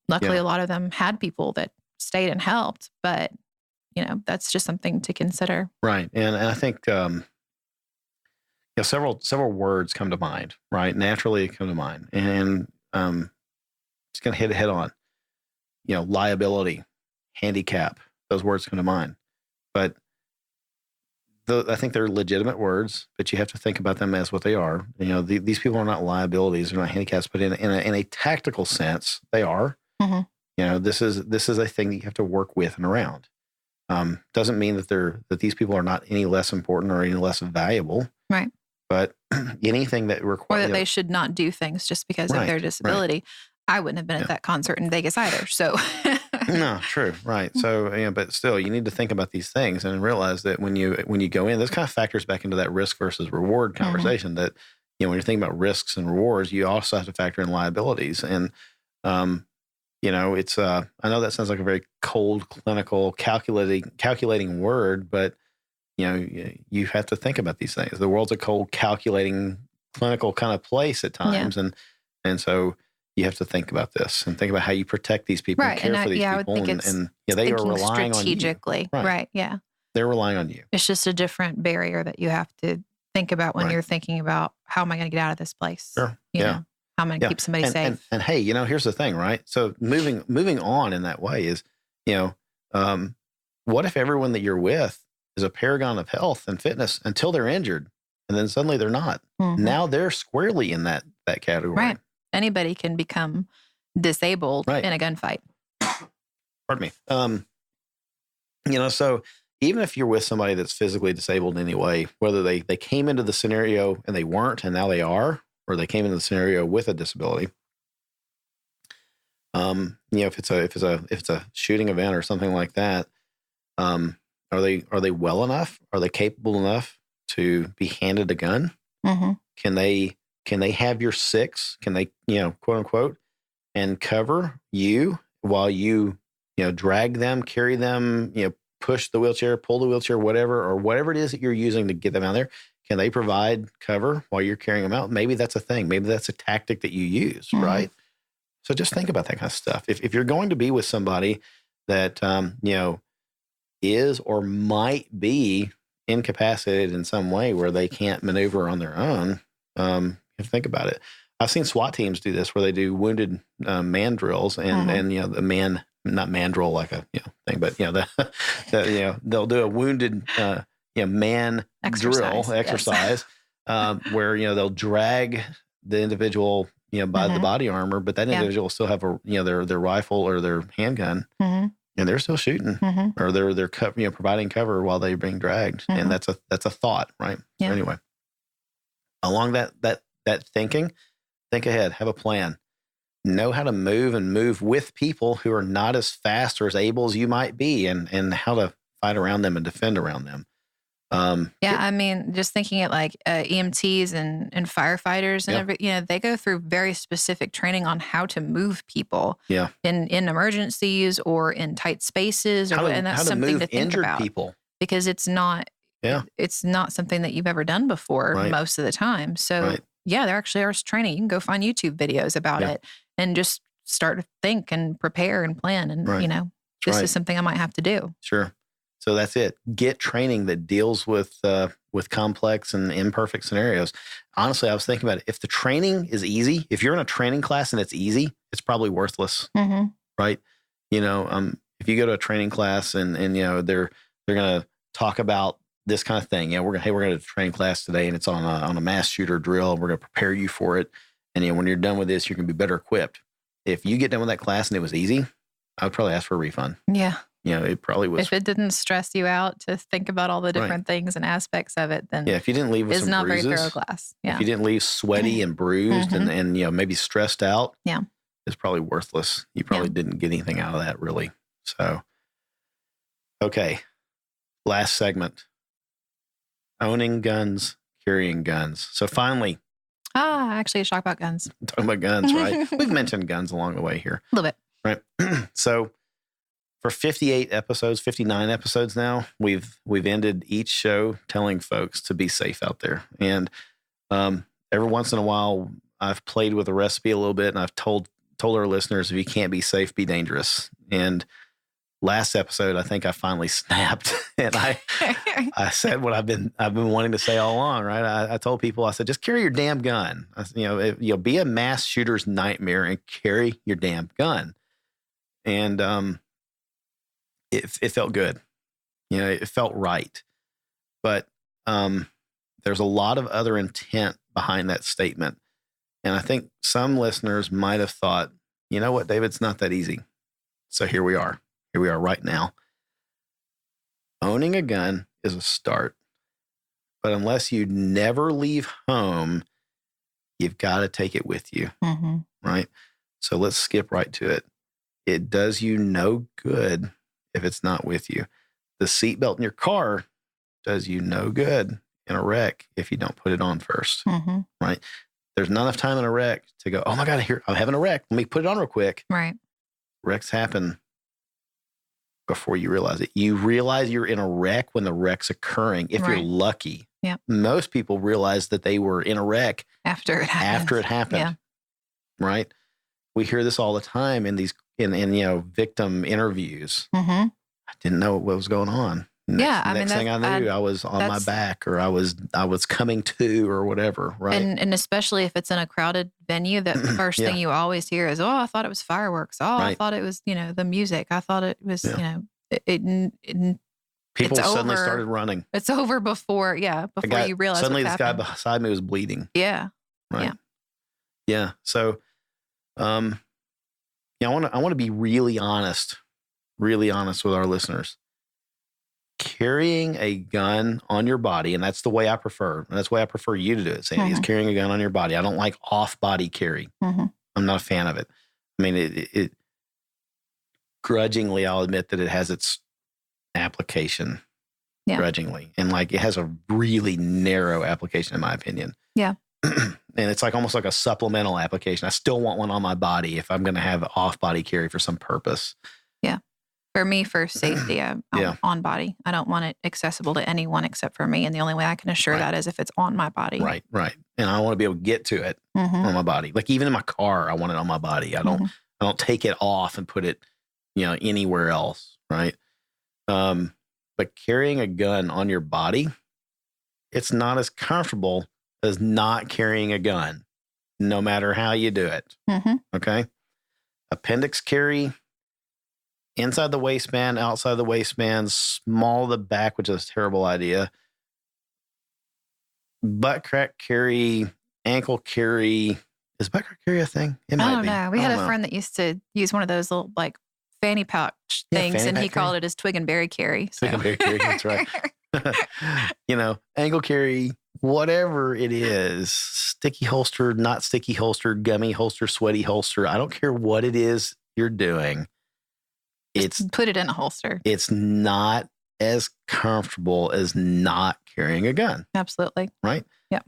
luckily a lot of them had people that stayed and helped, but, that's just something to consider. Right. And I think, several words come to mind, right? Naturally come to mind. And just going to hit it head on. Liability, handicap, those words come to mind. But I think they're legitimate words, but you have to think about them as what they are. These people are not liabilities, they're not handicaps, but in a tactical sense, they are. Mm-hmm. This is a thing that you have to work with and around. Doesn't mean that these people are not any less important or any less valuable. Right. But anything that requires... Or that they should not do things just because of their disability. Right. I wouldn't have been at that concert in Vegas either. So... No, true. Right. So, but still, you need to think about these things and realize that when you go in, this kind of factors back into that risk versus reward conversation that, when you're thinking about risks and rewards, you also have to factor in liabilities. And, it's, I know that sounds like a very cold, clinical, calculating word, but, you have to think about these things. The world's a cold, calculating, clinical kind of place at times. Yeah. And so, you have to think about this and think about how you protect these people and care for these people. I would think and they are relying strategically. On you. Right. Yeah. They're relying on you. It's just a different barrier that you have to think about when you're thinking about how am I going to get out of this place? Sure. You know, how am I going to keep somebody safe? And hey, here's the thing, right? So moving on in that way is, what if everyone that you're with is a paragon of health and fitness until they're injured and then suddenly they're not? Mm-hmm. Now they're squarely in that category. Right. Anybody can become disabled in a gunfight. Pardon me. So even if you're with somebody that's physically disabled anyway, whether they came into the scenario and they weren't and now they are, or they came into the scenario with a disability. If it's a shooting event or something like that, are they well enough? Are they capable enough to be handed a gun? Mm-hmm. Can they have your six? Can they, quote unquote, and cover you while you drag them, carry them, push the wheelchair, pull the wheelchair, whatever it is that you're using to get them out there? Can they provide cover while you're carrying them out? Maybe that's a thing. Maybe that's a tactic that you use, right? So just think about that kind of stuff. If you're going to be with somebody that, is or might be incapacitated in some way where they can't maneuver on their own, you have to think about it. I've seen SWAT teams do this where they do wounded man drills and the man, not man drill like a thing, but they'll do a wounded man drill exercise where they'll drag the individual by the body armor, but that individual will still have their rifle or their handgun, and they're still shooting or they're providing cover while they're being dragged, and that's a thought, right? Yeah. So anyway, along that thinking, think ahead, have a plan, know how to move with people who are not as fast or as able as you might be, and how to fight around them and defend around them. I mean, just thinking at like EMTs and firefighters and they go through very specific training on how to move people in emergencies or in tight spaces, and that's something to think about people, because it's not something that you've ever done before most of the time. So there actually is training. You can go find YouTube videos about it and just start to think and prepare and plan. And this is something I might have to do. Sure. So that's it. Get training that deals with complex and imperfect scenarios. Honestly, I was thinking about it. If the training is easy, if you're in a training class and it's easy, it's probably worthless, right? If you go to a training class and they're going to talk about this kind of thing. We're going to a training class today, and it's on a mass shooter drill, and we're going to prepare you for it. And when you're done with this, you're going to be better equipped. If you get done with that class and it was easy, I would probably ask for a refund. Yeah. It probably was. If it didn't stress you out to think about all the different things and aspects of it, then if you didn't leave with some bruises, it's not very thorough class. Yeah. If you didn't leave sweaty and bruised and maybe stressed out, it's probably worthless. You probably didn't get anything out of that, really. So, okay, last segment: owning guns, carrying guns. So finally, actually, let's talk about guns. Talking about guns, right? We've mentioned guns along the way here, a little bit, right? So. For 59 episodes now, we've ended each show telling folks to be safe out there. And every once in a while, I've played with the recipe a little bit, and I've told our listeners, if you can't be safe, be dangerous. And last episode, I think I finally snapped, and I said what I've been wanting to say all along. Right? I told people, I said, just carry your damn gun. Be a mass shooter's nightmare and carry your damn gun. And It felt good. It felt right. But there's a lot of other intent behind that statement. And I think some listeners might have thought, you know what, David, it's not that easy. So here we are. Here we are right now. Owning a gun is a start. But unless you never leave home, you've got to take it with you. Right? So let's skip right to it. It does you no good if it's not with you. The seatbelt in your car does you no good in a wreck if you don't put it on first, right? There's not enough time in a wreck to go, oh my God, I'm having a wreck. Let me put it on real quick. Right. Wrecks happen before you realize it. You realize you're in a wreck when the wreck's occurring, if you're lucky. Yeah. Most people realize that they were in a wreck after it happened. Yeah. Right? We hear this all the time in these in victim interviews. I didn't know what was going on. Next thing I knew, I was on my back, or I was coming to, or whatever. Right. And especially if it's in a crowded venue, that first thing you always hear is, "Oh, I thought it was fireworks. Oh, I thought it was the music. I thought it was people suddenly started running. It's over before you realize suddenly this guy beside me was bleeding. Yeah. Right. Yeah. So. I want to be really honest with our listeners. carrying a gun on your body, and that's the way I prefer. That's the way I prefer you to do it, Sandy, is carrying a gun on your body. I don't like off-body carry. I'm not a fan of it. I mean, it grudgingly, I'll admit that it has its application. Yeah. Grudgingly. And like, it has a really narrow application, in my opinion. Yeah. And it's like almost like a supplemental application. I still want one on my body if I'm going to have off-body carry for some purpose. Yeah. For me, for safety, I'm on body. I don't want it accessible to anyone except for me. And the only way I can assure that is if it's on my body. Right. And I want to be able to get to it on my body. Like even in my car, I want it on my body. I don't take it off and put it, anywhere else. Right. But carrying a gun on your body, it's not as comfortable as not carrying a gun, no matter how you do it. Okay. Appendix carry, inside the waistband, outside the waistband, small of the back, which is a terrible idea. Butt crack carry, ankle carry. Is butt crack carry a thing? It might be. I don't know. We had a friend that used to use one of those little like fanny pouch things, and he called it his twig and berry carry. So. Twig and berry carry, that's right. Ankle carry, whatever it is, sticky holster, not sticky holster, gummy holster, sweaty holster. I don't care what it is you're doing. Just put it in a holster. It's not as comfortable as not carrying a gun. Absolutely. Right? Yeah.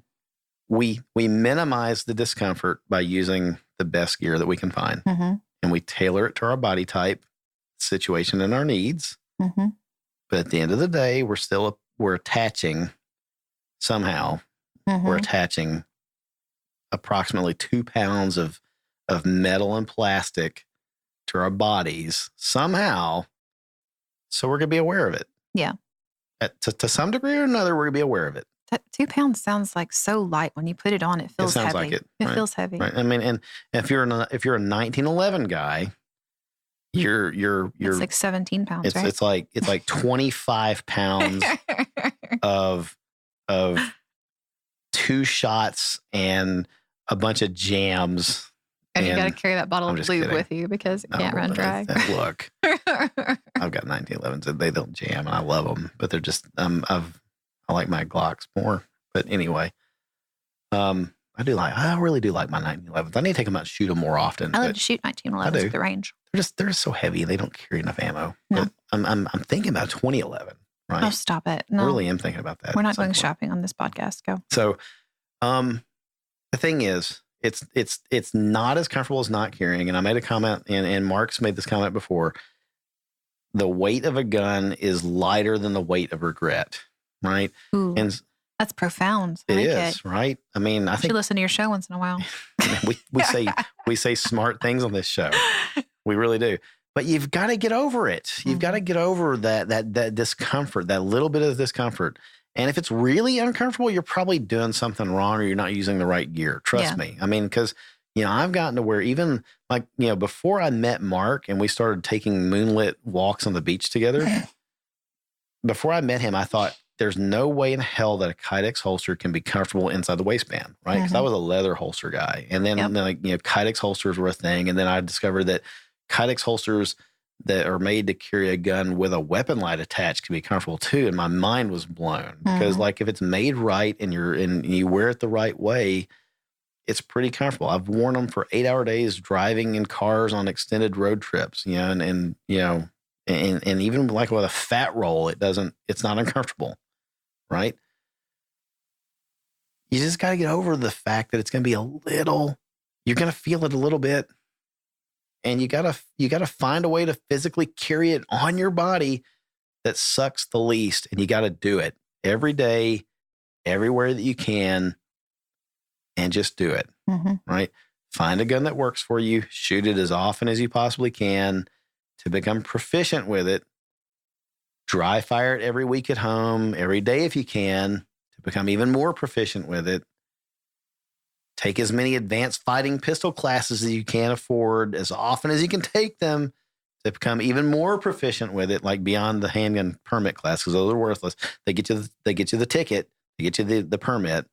We minimize the discomfort by using the best gear that we can find. And we tailor it to our body type, situation, and our needs. But at the end of the day, we're attaching somehow, we're attaching approximately 2 pounds of metal and plastic to our bodies somehow. So we're going to be aware of it. Yeah. To some degree or another, we're going to be aware of it. That 2 pounds sounds like so light. When you put it on, it feels heavy. It sounds like it. It feels heavy. Right. I mean, and if you're a 1911 guy, you're it's like 17 pounds, right? It's like 25 pounds of 2 shots and a bunch of jams. And you got to carry that bottle of lube with you because it can't run dry. Look, I've got 1911s and they don't jam, and I love them, but they're just I like my Glocks more. But anyway, I really do like my 1911s. I need to take them out and shoot them more often. I like to shoot 1911s at the range. They're just so heavy. They don't carry enough ammo. No. But I'm thinking about 2011. Right? Oh, stop it! No, I really am thinking about that. We're not going shopping on this podcast. Go. So, the thing is, it's not as comfortable as not carrying. And I made a comment, and Mark's made this comment before. The weight of a gun is lighter than the weight of regret, right? Ooh, and that's profound. It is, right? I mean, I think should listen to your show once in a while. we say smart things on this show. We really do. But you've got to get over it. You've got to get over that discomfort, that little bit of discomfort. And if it's really uncomfortable, you're probably doing something wrong, or you're not using the right gear. Trust me. I mean, because, I've gotten to where even like, before I met Mark and we started taking moonlit walks on the beach together, before I met him, I thought there's no way in hell that a Kydex holster can be comfortable inside the waistband, right? Because I was a leather holster guy. And then, Kydex holsters were a thing. And then I discovered that Kydex holsters that are made to carry a gun with a weapon light attached can be comfortable too. And my mind was blown because like if it's made right and you wear it the right way, it's pretty comfortable. I've worn them for 8-hour days driving in cars on extended road trips, and even like with a fat roll, it's not uncomfortable. Right. You just got to get over the fact that it's going to be you're going to feel it a little bit. And you gotta find a way to physically carry it on your body that sucks the least. And you got to do it every day, everywhere that you can, and just do it. Right? Find a gun that works for you. Shoot it as often as you possibly can to become proficient with it. Dry fire it every week at home, every day if you can, to become even more proficient with it. Take as many advanced fighting pistol classes as you can afford, as often as you can take them, to become even more proficient with it, like beyond the handgun permit class, because those are worthless. They get you the ticket, they get you the permit,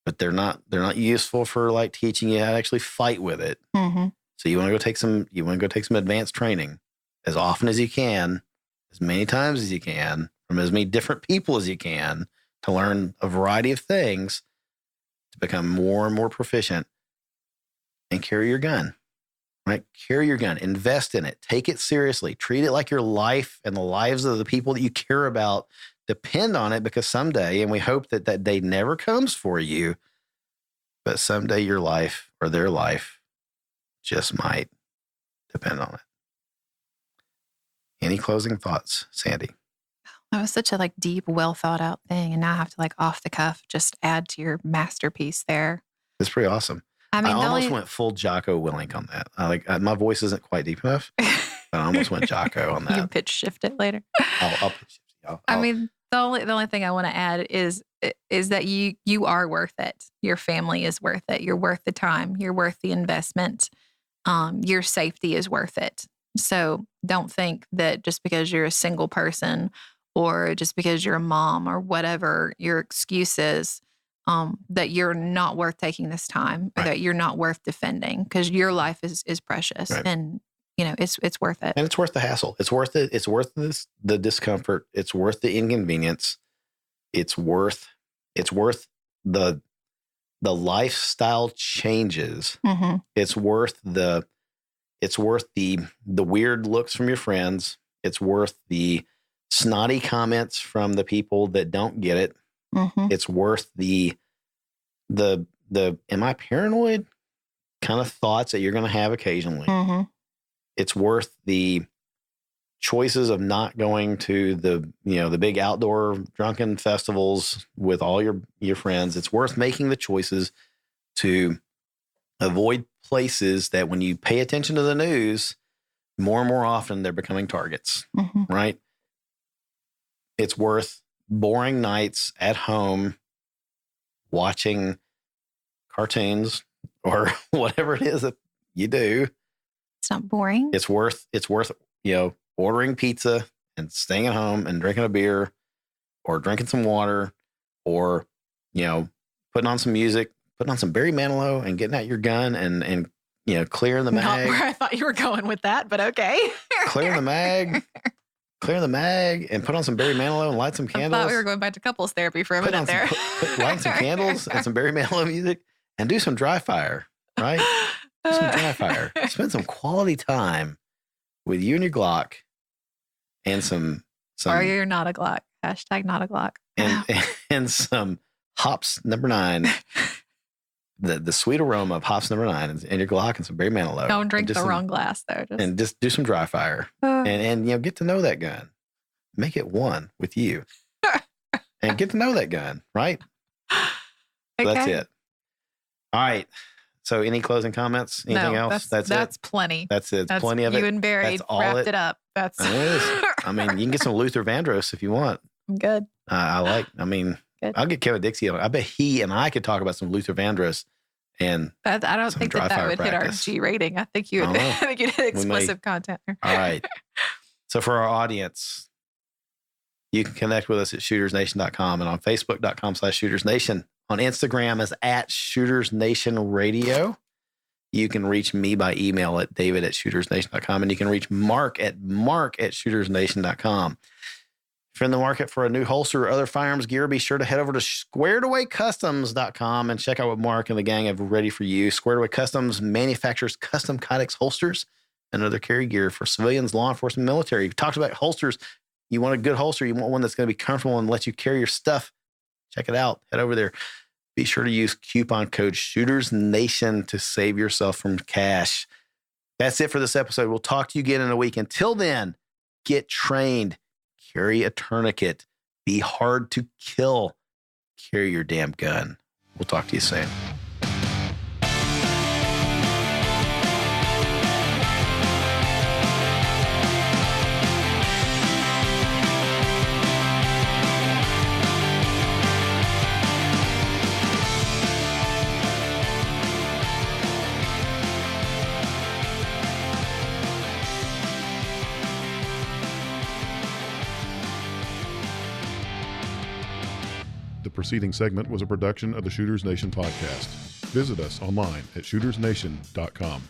but they're not useful for like teaching you how to actually fight with it. So you want to go take some advanced training as often as you can, as many times as you can, from as many different people as you can to learn a variety of things to become more and more proficient, and carry your gun, right? Carry your gun, invest in it, take it seriously, treat it like your life and the lives of the people that you care about depend on it, because someday, and we hope that that day never comes for you, but someday your life or their life just might depend on it. Any closing thoughts, Sandy? That was such a like deep, well thought out thing. And now I have to like off the cuff, just add to your masterpiece there. It's pretty awesome. I mean, I almost went full Jocko Willink on that. My voice isn't quite deep enough, but I almost went Jocko on that. You can pitch shift it later. I'll pitch it. I mean, the only thing I want to add is that you are worth it. Your family is worth it. You're worth the time. You're worth the investment. Your safety is worth it. So don't think that just because you're a single person or just because you're a mom or whatever your excuse is, that you're not worth taking this time, or that you're not worth defending, because your life is precious, and it's worth it. And it's worth the hassle. It's worth it. It's worth the discomfort. It's worth the inconvenience. It's worth the lifestyle changes. Mm-hmm. It's worth the weird looks from your friends. It's worth the snotty comments from the people that don't get it. Mm-hmm. It's worth the am I paranoid kind of thoughts that you're going to have occasionally. Mm-hmm. It's worth the choices of not going to the big outdoor drunken festivals with all your friends. It's worth making the choices to avoid places that when you pay attention to the news, more and more often they're becoming targets, right? It's worth boring nights at home watching cartoons or whatever it is that you do. It's not boring. It's worth ordering pizza and staying at home and drinking a beer or drinking some water or putting on some music, putting on some Barry Manilow and getting out your gun and clearing the mag. Not where I thought you were going with that, but okay. Clearing the mag and put on some Barry Manilow and light some candles. I thought we were going back to couples therapy for a minute there. Light some candles and some Barry Manilow music and do some dry fire, right? Do some dry fire. Spend some quality time with you and your Glock and some or you're not a Glock. Hashtag not a Glock. And some Hops number 9. The sweet aroma of Hops number 9 and your Glock and some Barry Manilow. Don't drink the wrong glass though. And just do some dry fire and get to know that gun. Make it one with you and get to know that gun, right? Okay. So that's it. All right. So any closing comments? Anything else? That's it. That's plenty. That's it. That's plenty of it. You and Barry wrapped it up. That's I mean, you can get some Luther Vandross if you want. I'm good. Good. I'll get Kevin Dixie on. I bet he and I could talk about some Luther Vandross and I don't think that would hit our G rating. I think you would hit explicit content. All right. So for our audience, you can connect with us at shootersnation.com and on facebook.com/shootersnation. On Instagram is @shootersnationradio. You can reach me by email at david@shootersnation.com, and you can reach Mark at shootersnation.com. If you're in the market for a new holster or other firearms gear, be sure to head over to squaredawaycustoms.com and check out what Mark and the gang have ready for you. Squared Away Customs manufactures custom Kydex holsters and other carry gear for civilians, law enforcement, military. We've talked about holsters. You want a good holster. You want one that's going to be comfortable and let you carry your stuff. Check it out. Head over there. Be sure to use coupon code ShootersNation to save yourself from cash. That's it for this episode. We'll talk to you again in a week. Until then, get trained. Carry a tourniquet. Be hard to kill. Carry your damn gun. We'll talk to you soon. The preceding segment was a production of the Shooters Nation podcast. Visit us online at shootersnation.com.